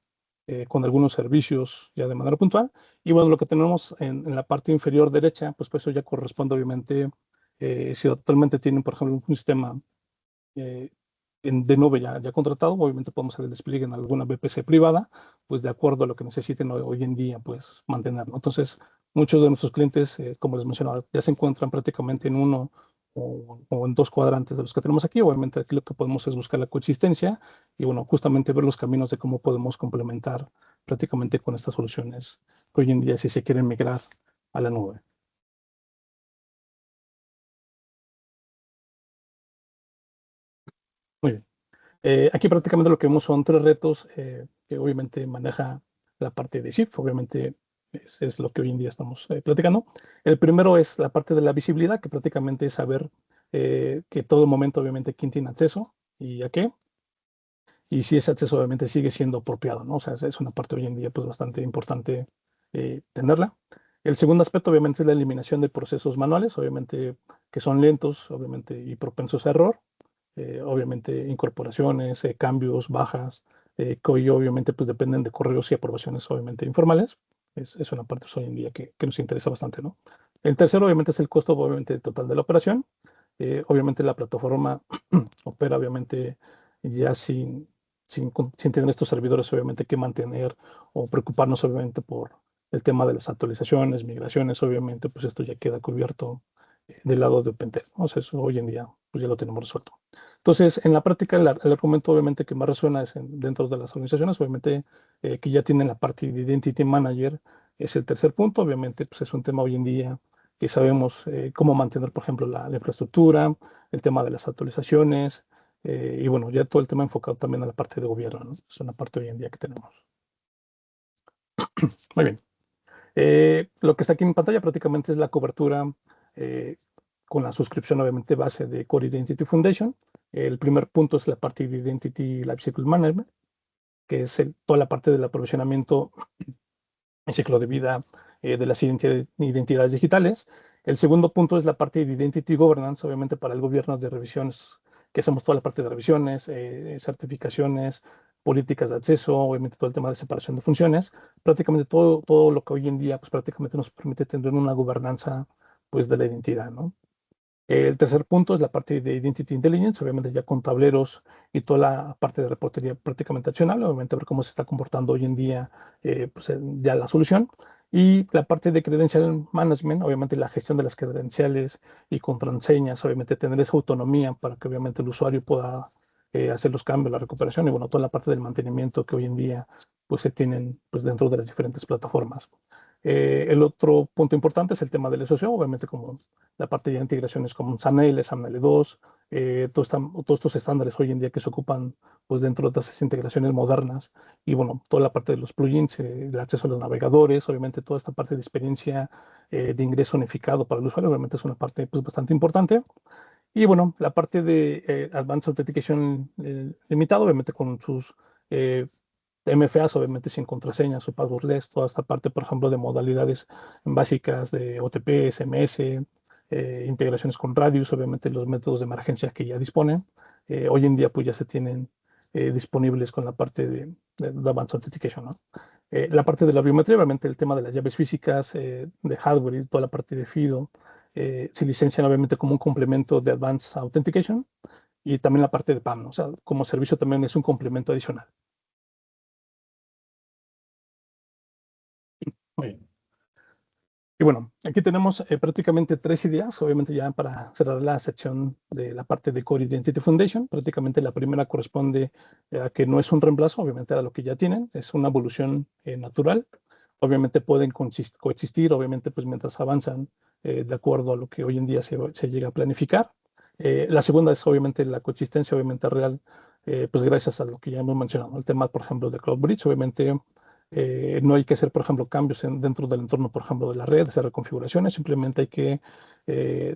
con algunos servicios ya de manera puntual. Y bueno, lo que tenemos en la parte inferior derecha, pues eso ya corresponde obviamente, si actualmente tienen, por ejemplo, un sistema eh, de nube ya contratado, obviamente podemos hacer el despliegue en alguna VPC privada, pues de acuerdo a lo que necesiten hoy en día, pues mantener, ¿no? Entonces, muchos de nuestros clientes, como les mencionaba, ya se encuentran prácticamente en uno o en 2 cuadrantes de los que tenemos aquí. Obviamente aquí lo que podemos es buscar la coexistencia y, bueno, justamente ver los caminos de cómo podemos complementar prácticamente con estas soluciones que hoy en día si se quieren migrar a la nube. Muy bien. Aquí prácticamente lo que vemos son 3 retos que obviamente maneja la parte de SIF, obviamente es lo que hoy en día estamos platicando. El primero es la parte de la visibilidad, que prácticamente es saber que todo momento obviamente quién tiene acceso y a qué, y si ese acceso obviamente sigue siendo apropiado, ¿no? O sea, es una parte hoy en día pues bastante importante tenerla. El segundo aspecto obviamente es la eliminación de procesos manuales, obviamente que son lentos, obviamente y propensos a error, obviamente incorporaciones, cambios, bajas, que hoy obviamente pues dependen de correos y aprobaciones obviamente informales. Es una parte pues, hoy en día que nos interesa bastante, ¿no? El tercero, obviamente, es el costo, obviamente, total de la operación. Obviamente, la plataforma opera, obviamente, ya sin tener estos servidores, obviamente, que mantener o preocuparnos, obviamente, por el tema de las actualizaciones, migraciones, obviamente, pues esto ya queda cubierto del lado de OpenText, ¿no? O sea, eso hoy en día, pues ya lo tenemos resuelto. Entonces, en la práctica, el argumento, obviamente, que más resuena es dentro de las organizaciones, obviamente, que ya tienen la parte de Identity Manager, es el tercer punto, obviamente, pues es un tema hoy en día que sabemos cómo mantener, por ejemplo, la infraestructura, el tema de las actualizaciones, y bueno, ya todo el tema enfocado también a la parte de gobierno, ¿no? Es una parte hoy en día que tenemos. Muy bien. Lo que está aquí en pantalla prácticamente es la cobertura eh, con la suscripción, obviamente, base de Core Identity Foundation. El primer punto es la parte de Identity Lifecycle Management, que es toda la parte del aprovisionamiento y ciclo de vida de las identidades digitales. El segundo punto es la parte de Identity Governance, obviamente para el gobierno de revisiones, que hacemos toda la parte de revisiones, certificaciones, políticas de acceso, obviamente todo el tema de separación de funciones, prácticamente todo lo que hoy en día pues prácticamente nos permite tener una gobernanza pues de la identidad, ¿no? El tercer punto es la parte de Identity Intelligence, obviamente ya con tableros y toda la parte de reportería prácticamente accionable, obviamente ver cómo se está comportando hoy en día pues ya la solución. Y la parte de Credential Management, obviamente la gestión de las credenciales y contraseñas, obviamente tener esa autonomía para que obviamente el usuario pueda hacer los cambios, la recuperación y bueno, toda la parte del mantenimiento que hoy en día pues se tienen pues dentro de las diferentes plataformas. El otro punto importante es el tema del SOC, obviamente como la parte de integraciones como SAML, SAML2, todos estos estándares hoy en día que se ocupan pues, dentro de esas integraciones modernas y bueno, toda la parte de los plugins, el acceso a los navegadores, obviamente toda esta parte de experiencia de ingreso unificado para el usuario, obviamente es una parte pues, bastante importante. Y bueno, la parte de Advanced Authentication limitado, obviamente con sus MFAs, obviamente sin contraseñas o passwordless, toda esta parte, por ejemplo, de modalidades básicas de OTP, SMS, integraciones con Radius, obviamente los métodos de emergencia que ya disponen. Hoy en día pues ya se tienen disponibles con la parte de Advanced Authentication, ¿no? La parte de la biometría, obviamente el tema de las llaves físicas, de hardware y toda la parte de FIDO, se licencian obviamente como un complemento de Advanced Authentication y también la parte de PAM, ¿no? O sea, como servicio también es un complemento adicional. Muy bien. Y bueno, aquí tenemos prácticamente tres ideas, obviamente ya para cerrar la sección de la parte de Core Identity Foundation. Prácticamente la primera corresponde a que no es un reemplazo, obviamente a lo que ya tienen, es una evolución natural. Obviamente pueden coexistir, obviamente pues mientras avanzan de acuerdo a lo que hoy en día se llega a planificar. La segunda es obviamente la coexistencia, obviamente real, pues gracias a lo que ya hemos mencionado, el tema, por ejemplo, de Cloud Bridge, obviamente no hay que hacer, por ejemplo, cambios dentro del entorno, por ejemplo, de la red, hacer reconfiguraciones, simplemente hay que eh,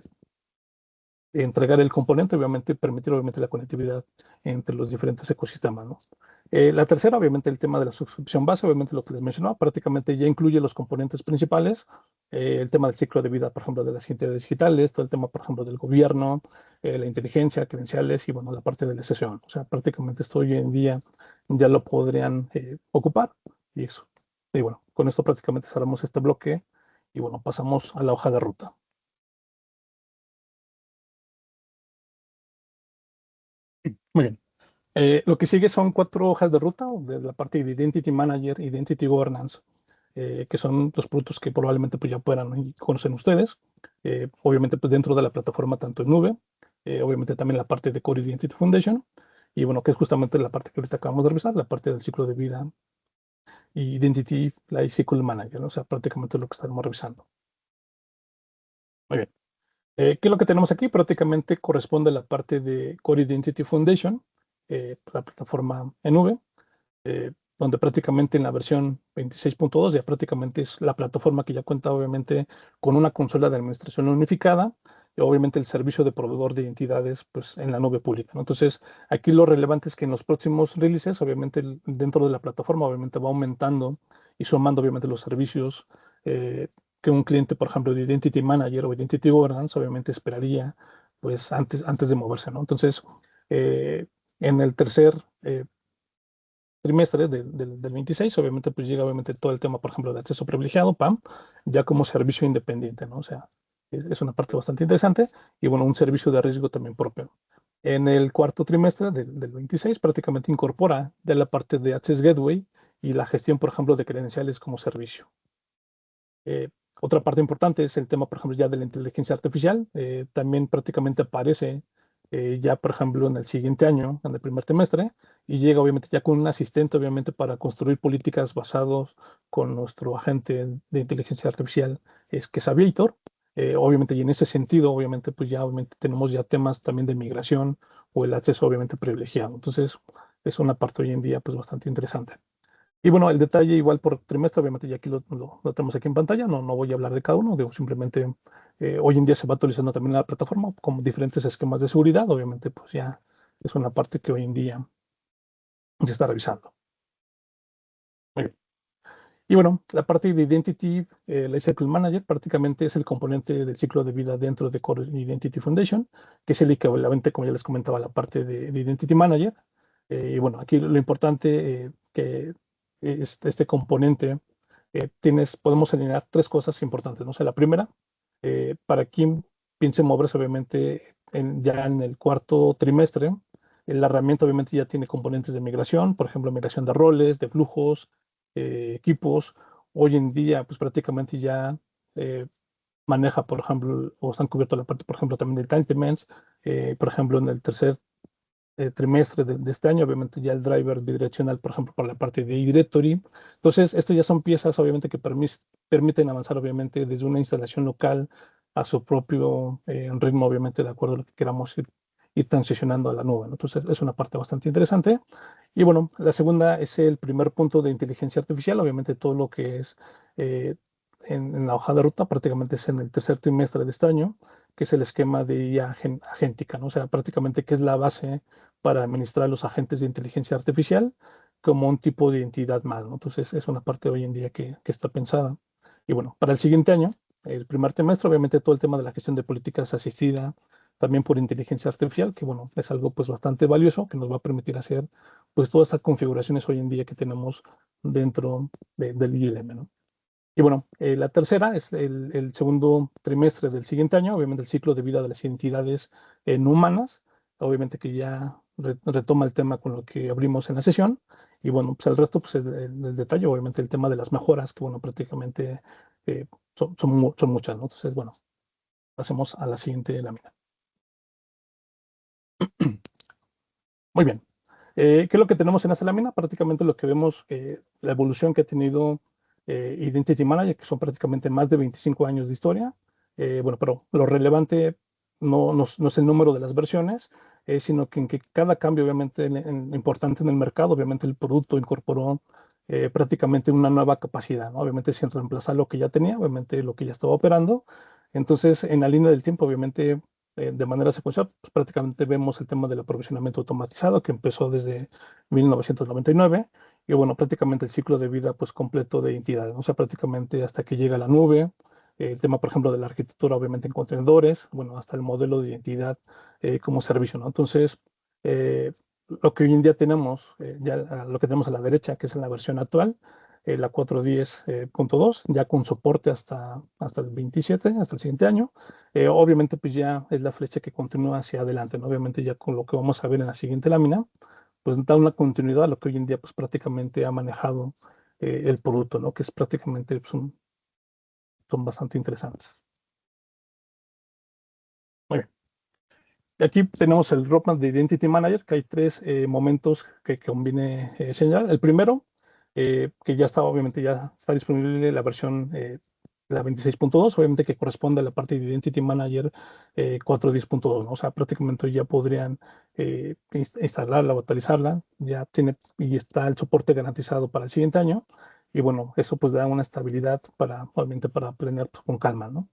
entregar el componente, obviamente, permitir obviamente la conectividad entre los diferentes ecosistemas, ¿no? La tercera, obviamente, el tema de la suscripción base, obviamente lo que les mencionaba, prácticamente ya incluye los componentes principales, el tema del ciclo de vida, por ejemplo, de las identidades digitales, todo el tema, por ejemplo, del gobierno, la inteligencia, credenciales y, bueno, la parte de la sesión. O sea, prácticamente esto hoy en día ya lo podrían ocupar y eso. Y bueno, con esto prácticamente cerramos este bloque y, bueno, pasamos a la hoja de ruta. Muy bien. Lo que sigue son cuatro hojas de ruta de la parte de Identity Manager, Identity Governance, que son los productos que probablemente pues, ya puedan y conocen ustedes. Obviamente pues, dentro de la plataforma, tanto en nube, obviamente también la parte de Core Identity Foundation, y bueno, que es justamente la parte que ahorita acabamos de revisar, la parte del ciclo de vida y Identity Lifecycle Manager, ¿no? O sea, prácticamente lo que estaremos revisando. Muy bien. ¿Qué es lo que tenemos aquí? Prácticamente corresponde a la parte de Core Identity Foundation, la plataforma en nube, donde prácticamente en la versión 26.2 ya prácticamente es la plataforma que ya cuenta obviamente con una consola de administración unificada y obviamente el servicio de proveedor de identidades pues en la nube pública, ¿no? Entonces aquí lo relevante es que en los próximos releases obviamente dentro de la plataforma obviamente va aumentando y sumando obviamente los servicios que un cliente por ejemplo de Identity Manager o Identity Governance obviamente esperaría pues antes de moverse, ¿no? Entonces en el tercer trimestre del 26, obviamente pues llega obviamente todo el tema, por ejemplo, de acceso privilegiado, PAM, ya como servicio independiente, ¿no? O sea, es una parte bastante interesante y bueno, un servicio de riesgo también propio. En el cuarto trimestre del 26 prácticamente incorpora ya la parte de Access Gateway y la gestión, por ejemplo, de credenciales como servicio. Eh, Otra parte importante es el tema, por ejemplo, ya de la inteligencia artificial. También prácticamente aparece ya, por ejemplo, en el siguiente año, en el primer trimestre, y llega obviamente ya con un asistente, obviamente, para construir políticas basados con nuestro agente de inteligencia artificial, que es Aviator. Obviamente, y en ese sentido, obviamente, pues ya obviamente tenemos ya temas también de migración o el acceso, obviamente, privilegiado. Entonces, es una parte hoy en día, pues, bastante interesante. Y bueno, el detalle igual por trimestre, obviamente ya aquí lo tenemos aquí en pantalla, no voy a hablar de cada uno, digo, simplemente hoy en día se va actualizando también la plataforma con diferentes esquemas de seguridad, obviamente pues ya es una parte que hoy en día se está revisando. Muy bien. Y bueno, la parte de Identity Lifecycle Manager prácticamente es el componente del ciclo de vida dentro de Core Identity Foundation, que es el equivalente, como ya les comentaba, la parte de Identity Manager. Y bueno, aquí lo importante que este componente podemos alinear tres cosas importantes, ¿no? O sea, la primera, para quien piense moverse, obviamente, ya en el cuarto trimestre, la herramienta obviamente ya tiene componentes de migración, por ejemplo, migración de roles, de flujos, equipos. Hoy en día, pues prácticamente ya eh, maneja, por ejemplo, o están cubiertos la parte, por ejemplo, también de entitlements. Por ejemplo, en el tercer trimestre de este año, obviamente ya el driver bidireccional, por ejemplo, para la parte de directory. Entonces, esto ya son piezas, obviamente, que permiten avanzar, obviamente, desde una instalación local a su propio ritmo, obviamente, de acuerdo a lo que queramos ir transicionando a la nube, ¿no? Entonces, es una parte bastante interesante. Y bueno, la segunda es el primer punto de inteligencia artificial, obviamente, todo lo que es eh, en la hoja de ruta, prácticamente es en el tercer trimestre de este año, que es el esquema de IA agéntica, ¿no? O sea, prácticamente que es la base para administrar los agentes de inteligencia artificial como un tipo de entidad más, ¿no? Entonces es una parte hoy en día que está pensada. Y bueno, para el siguiente año, el primer trimestre, obviamente todo el tema de la gestión de políticas asistida, también por inteligencia artificial, que bueno, es algo pues bastante valioso que nos va a permitir hacer pues todas esas configuraciones hoy en día que tenemos dentro del ILM, ¿no? Y bueno, la tercera es el segundo trimestre del siguiente año, obviamente el ciclo de vida de las entidades no humanas, obviamente que ya retoma el tema con lo que abrimos en la sesión. Y bueno, pues el resto, pues el detalle, obviamente el tema de las mejoras, que bueno, prácticamente son muchas, ¿no? Entonces, bueno, pasemos a la siguiente lámina. Muy bien. ¿Qué es lo que tenemos en esta lámina? Prácticamente lo que vemos, la evolución que ha tenido Identity Manager, que son prácticamente más de 25 años de historia. Bueno, pero lo relevante no es el número de las versiones, sino que en que cada cambio, obviamente, importante en el mercado, obviamente el producto incorporó prácticamente una nueva capacidad, ¿no? Obviamente sin reemplazar lo que ya tenía, obviamente lo que ya estaba operando. Entonces, en la línea del tiempo, obviamente de manera secuencial, pues prácticamente vemos el tema del aprovisionamiento automatizado que empezó desde 1999 y bueno, prácticamente el ciclo de vida pues completo de entidades, ¿no? O sea, prácticamente hasta que llega a la nube, el tema, por ejemplo, de la arquitectura, obviamente en contenedores, bueno, hasta el modelo de identidad como servicio, ¿no? Entonces, lo que hoy en día tenemos, ya lo que tenemos a la derecha, que es en la versión actual, la 410.2, ya con soporte hasta el 27, hasta el siguiente año. Obviamente, pues ya es la flecha que continúa hacia adelante, ¿no? Obviamente, ya con lo que vamos a ver en la siguiente lámina, pues da una continuidad a lo que hoy en día, pues prácticamente ha manejado el producto, ¿no? Que es prácticamente, pues, son bastante interesantes. Muy bien. Aquí tenemos el roadmap de Identity Manager, que hay tres momentos que conviene señalar. El primero, que ya está, obviamente, ya está disponible la versión la 26.2, obviamente que corresponde a la parte de Identity Manager 4.10.2, ¿no? O sea, prácticamente ya podrían instalarla o actualizarla, ya tiene y está el soporte garantizado para el siguiente año, y bueno, eso pues da una estabilidad para, obviamente, para planear pues, con calma, ¿no?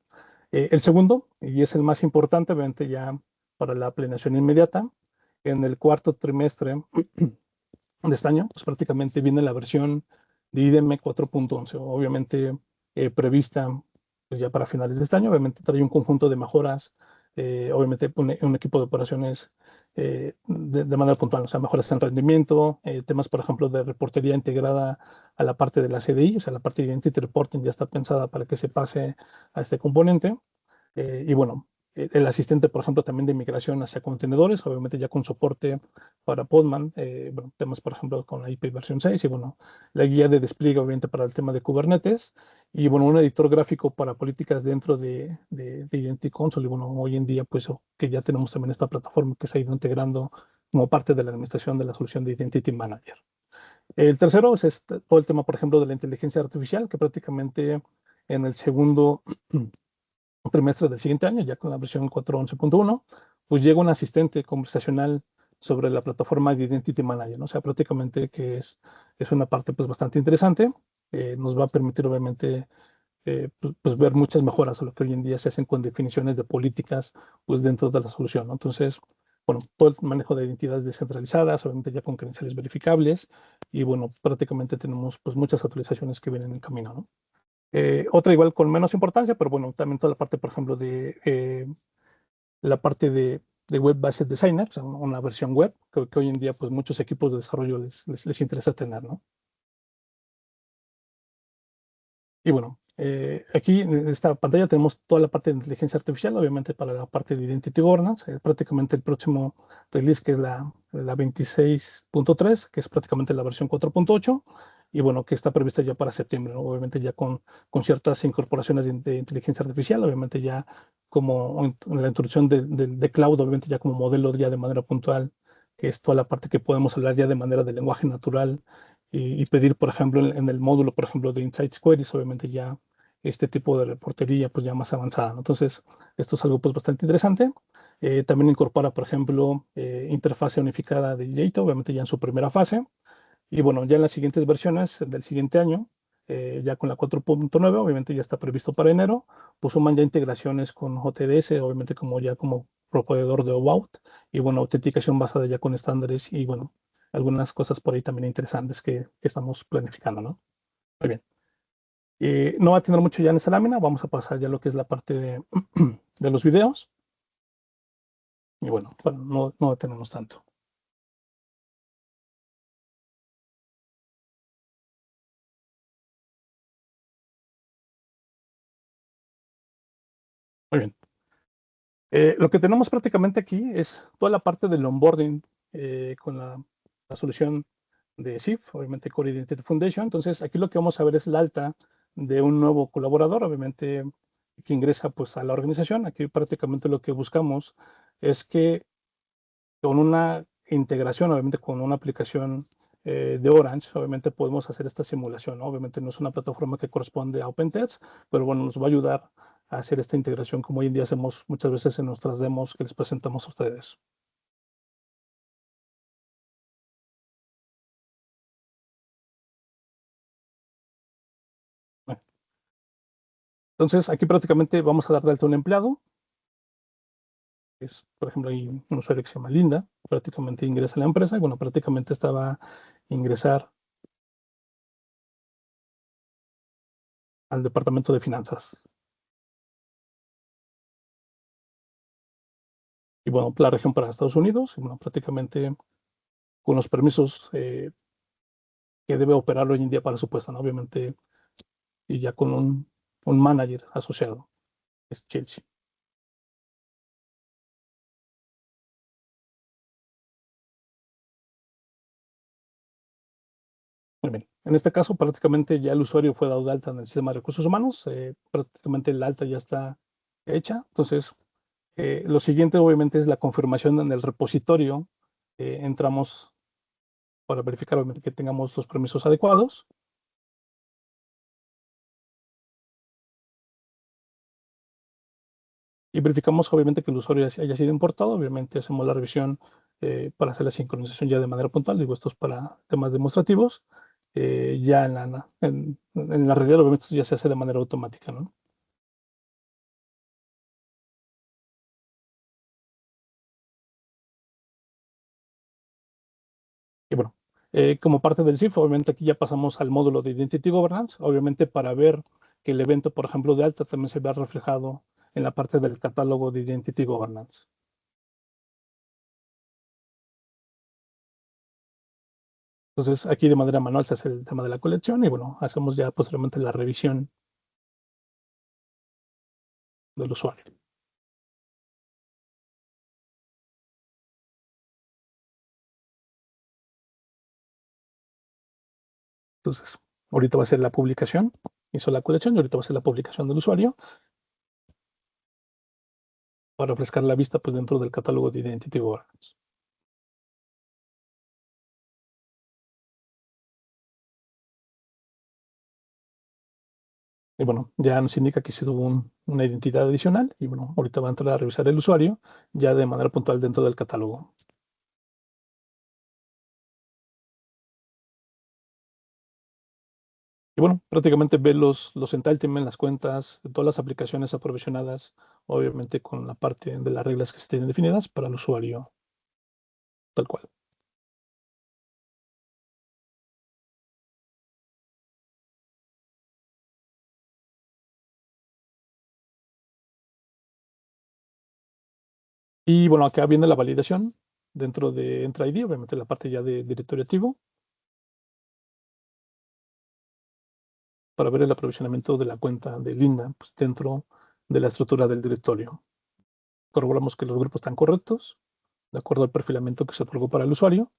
El segundo, y es el más importante, obviamente ya para la planeación inmediata, en el cuarto trimestre de este año, pues prácticamente viene la versión de IDM 4.11, obviamente prevista pues ya para finales de este año, obviamente trae un conjunto de mejoras, obviamente un equipo de operaciones de manera puntual, o sea, mejoras en rendimiento, temas, por ejemplo, de reportería integrada a la parte de la CDI, o sea, la parte de Identity Reporting ya está pensada para que se pase a este componente. Y bueno, el asistente, por ejemplo, también de migración hacia contenedores, obviamente ya con soporte para Podman, bueno, temas, por ejemplo, con la IP versión 6 y bueno, la guía de despliegue, obviamente, para el tema de Kubernetes y bueno, un editor gráfico para políticas dentro de Identity Console y bueno, hoy en día, pues que ya tenemos también esta plataforma que se ha ido integrando como parte de la administración de la solución de Identity Manager. El tercero es todo el tema, por ejemplo, de la inteligencia artificial, que prácticamente en el segundo trimestre del siguiente año, ya con la versión 4.11.1, pues llega un asistente conversacional sobre la plataforma de Identity Manager, ¿no? O sea, prácticamente que es una parte pues bastante interesante, nos va a permitir obviamente pues ver muchas mejoras a lo que hoy en día se hacen con definiciones de políticas pues dentro de la solución, ¿no? Entonces, bueno, todo el manejo de identidades descentralizadas, obviamente ya con credenciales verificables y bueno, prácticamente tenemos pues muchas actualizaciones que vienen en camino, ¿no? Otra igual con menos importancia, pero bueno, también toda la parte, por ejemplo, de la parte de Web Based Designer, o sea, una versión web que hoy en día pues muchos equipos de desarrollo les interesa tener, ¿no? Y bueno, aquí en esta pantalla tenemos toda la parte de inteligencia artificial, obviamente para la parte de Identity Governance, prácticamente el próximo release que es la 26.3, que es prácticamente la versión 4.8, y bueno, que está prevista ya para septiembre, ¿no? Obviamente ya con ciertas incorporaciones de inteligencia artificial, obviamente ya como en la introducción de cloud, obviamente ya como modelo ya de manera puntual, que es toda la parte que podemos hablar ya de manera de lenguaje natural y pedir, por ejemplo, en el módulo, por ejemplo, de Insights Queries, obviamente ya este tipo de reportería pues ya más avanzada, ¿no? Entonces, esto es algo pues bastante interesante. También incorpora, por ejemplo, interfase unificada de JATO, obviamente ya en su primera fase. Y bueno, ya en las siguientes versiones del siguiente año, ya con la 4.9, obviamente ya está previsto para enero, pues suman ya integraciones con JDS, obviamente como ya como proveedor de OAuth, y bueno, autenticación basada ya con estándares y bueno, algunas cosas por ahí también interesantes que estamos planificando, ¿no? Muy bien. No va a tener mucho ya en esta lámina, vamos a pasar ya a lo que es la parte de los videos. Y bueno, no tenemos tanto. Muy bien. Lo que tenemos prácticamente aquí es toda la parte del onboarding con la solución de SIF, obviamente Core Identity Foundation. Entonces, aquí lo que vamos a ver es el alta de un nuevo colaborador, obviamente, que ingresa pues, a la organización. Aquí prácticamente lo que buscamos es que con una integración, obviamente con una aplicación de Orange, obviamente podemos hacer esta simulación, ¿no? Obviamente no es una plataforma que corresponde a OpenText, pero bueno, nos va a ayudar a hacer esta integración como hoy en día hacemos muchas veces en nuestras demos que les presentamos a ustedes. Bueno, entonces, aquí prácticamente vamos a dar de alta a un empleado. Es, por ejemplo, hay un usuario que se llama Linda, prácticamente ingresa a la empresa y bueno, prácticamente estaba a ingresar al departamento de finanzas. Y bueno, la región para Estados Unidos, y bueno, prácticamente con los permisos que debe operar hoy en día para su puesta, ¿no? Obviamente, y ya con un manager asociado, es Chelsea. Muy bien. En este caso, prácticamente ya el usuario fue dado de alta en el sistema de recursos humanos, prácticamente el alta ya está hecha. Entonces, lo siguiente obviamente es la confirmación en el repositorio. Entramos para verificar obviamente, que tengamos los permisos adecuados. Y verificamos obviamente que el usuario haya sido importado. Obviamente hacemos la revisión para hacer la sincronización ya de manera puntual. Digo, esto es para temas demostrativos. Ya en la realidad obviamente esto ya se hace de manera automática, ¿no? Y bueno, como parte del CIF, obviamente aquí ya pasamos al módulo de Identity Governance, obviamente para ver que el evento, por ejemplo, de alta también se vea reflejado en la parte del catálogo de Identity Governance. Entonces, aquí de manera manual se hace el tema de la colección y bueno, hacemos ya posteriormente la revisión del usuario. Entonces, ahorita va a ser la publicación, hizo la colección y ahorita va a ser la publicación del usuario para refrescar la vista pues, dentro del catálogo de Identity Governance. Y bueno, ya nos indica que se tuvo una identidad adicional y bueno, ahorita va a entrar a revisar el usuario ya de manera puntual dentro del catálogo. Y bueno, prácticamente ve los entitlements, las cuentas, todas las aplicaciones aprovisionadas, obviamente con la parte de las reglas que se tienen definidas para el usuario tal cual. Y bueno, acá viene la validación dentro de Entra ID, obviamente la parte ya de directorio activo, para ver el aprovisionamiento de la cuenta de Linda pues, dentro de la estructura del directorio. Corroboramos que los grupos están correctos, de acuerdo al perfilamiento que se otorgó para el usuario.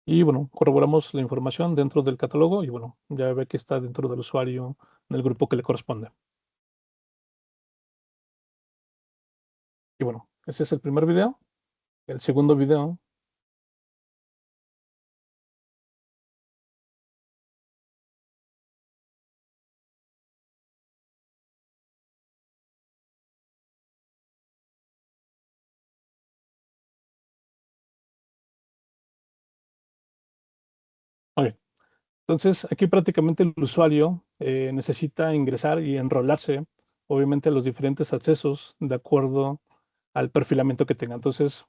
Y bueno, corroboramos la información dentro del catálogo y bueno, ya ve que está dentro del usuario del grupo que le corresponde. Y bueno, ese es el primer video. El segundo video, ok. Entonces aquí prácticamente el usuario necesita ingresar y enrolarse, obviamente, a los diferentes accesos de acuerdo al perfilamiento que tenga. Entonces,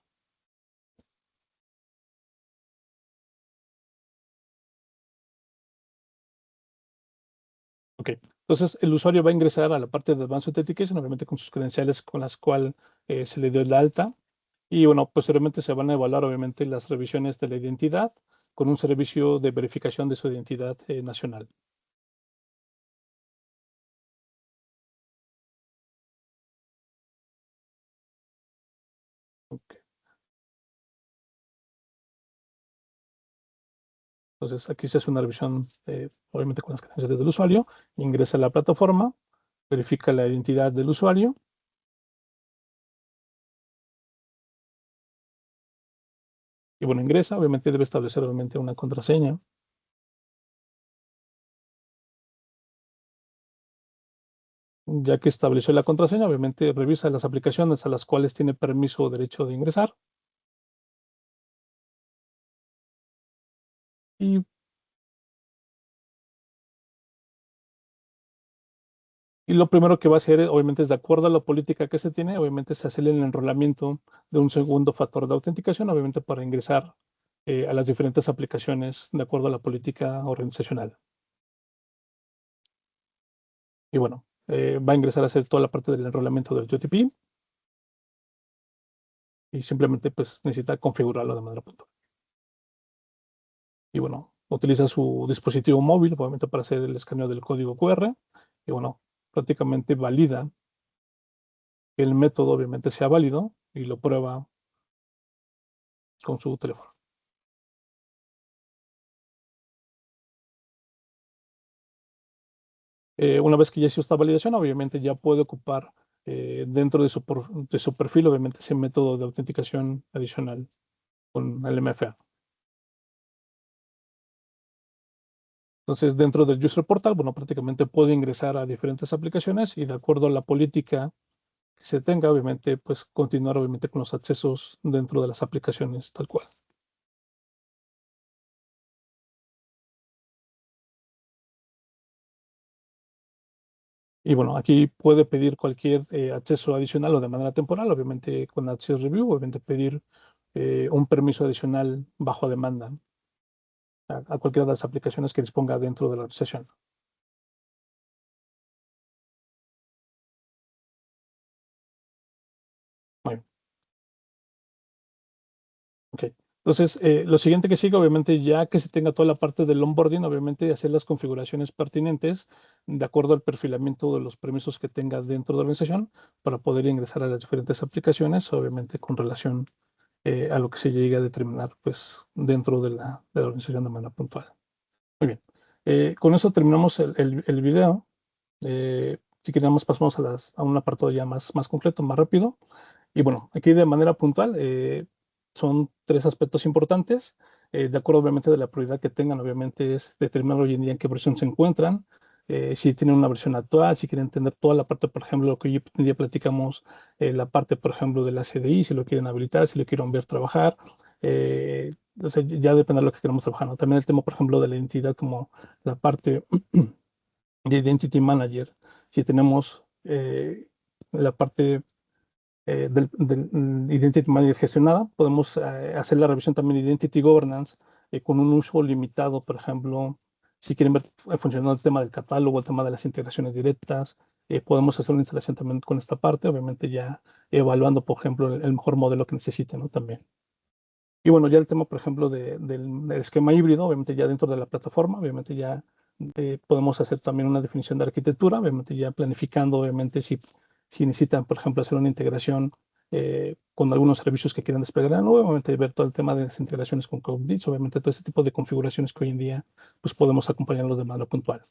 ok. Entonces el usuario va a ingresar a la parte de Advanced Authentication, obviamente con sus credenciales con las cuales se le dio la alta. Y bueno, posteriormente se van a evaluar obviamente las revisiones de la identidad con un servicio de verificación de su identidad nacional. Okay. Entonces aquí se hace una revisión obviamente con las credenciales del usuario, ingresa a la plataforma, verifica la identidad del usuario y bueno, ingresa, obviamente debe establecer obviamente una contraseña. Ya que estableció la contraseña, obviamente revisa las aplicaciones a las cuales tiene permiso o derecho de ingresar. Y, y lo primero que va a hacer, obviamente, es de acuerdo a la política que se tiene, obviamente se hace el enrolamiento de un segundo factor de autenticación, obviamente para ingresar a las diferentes aplicaciones de acuerdo a la política organizacional. Y bueno, va a ingresar a hacer toda la parte del enrolamiento del UTP y simplemente pues necesita configurarlo de manera puntual. Y bueno, utiliza su dispositivo móvil, obviamente, para hacer el escaneo del código QR. Y bueno, prácticamente valida que el método obviamente sea válido y lo prueba con su teléfono. Una vez que ya hizo esta validación, obviamente ya puede ocupar dentro de su perfil, obviamente, ese método de autenticación adicional con el MFA. Entonces, dentro del User Portal, bueno, prácticamente puede ingresar a diferentes aplicaciones y de acuerdo a la política que se tenga, obviamente, pues continuar obviamente con los accesos dentro de las aplicaciones tal cual. Y bueno, aquí puede pedir cualquier acceso adicional o de manera temporal, obviamente con Access Review, obviamente pedir un permiso adicional bajo demanda a cualquiera de las aplicaciones que disponga dentro de la organización. Ok. Entonces, lo siguiente que sigue, obviamente, ya que se tenga toda la parte del onboarding, obviamente hacer las configuraciones pertinentes de acuerdo al perfilamiento de los permisos que tengas dentro de la organización para poder ingresar a las diferentes aplicaciones, obviamente con relación a lo que se llegue a determinar pues, dentro de la organización de manera puntual. Muy bien. Con eso terminamos el video. Si queremos pasamos a un apartado ya más concreto, más rápido. Y bueno, aquí de manera puntual son tres aspectos importantes. De acuerdo obviamente de la prioridad que tengan, obviamente es determinar hoy en día en qué versión se encuentran, si tienen una versión actual, si quieren entender toda la parte, por ejemplo, lo que hoy en día platicamos, la parte, por ejemplo, de la CDI, si lo quieren habilitar, si lo quieren ver trabajar. Entonces ya depende de lo que queramos trabajar, ¿no? También el tema, por ejemplo, de la identidad como la parte de Identity Manager, si tenemos la parte del Identity Manager gestionada, podemos hacer la revisión también de Identity Governance con un uso limitado, por ejemplo, si quieren ver funcionando el tema del catálogo, el tema de las integraciones directas, podemos hacer una instalación también con esta parte, obviamente ya evaluando, por ejemplo, el mejor modelo que necesiten, ¿no? También. Y bueno, ya el tema, por ejemplo, del esquema híbrido, obviamente ya dentro de la plataforma, obviamente ya podemos hacer también una definición de arquitectura, obviamente ya planificando, obviamente si necesitan, por ejemplo, hacer una integración con algunos servicios que quieran desplegar en la nube, obviamente ver todo el tema de las integraciones con CloudBlitz, obviamente todo ese tipo de configuraciones que hoy en día pues podemos acompañarlos de manera puntual.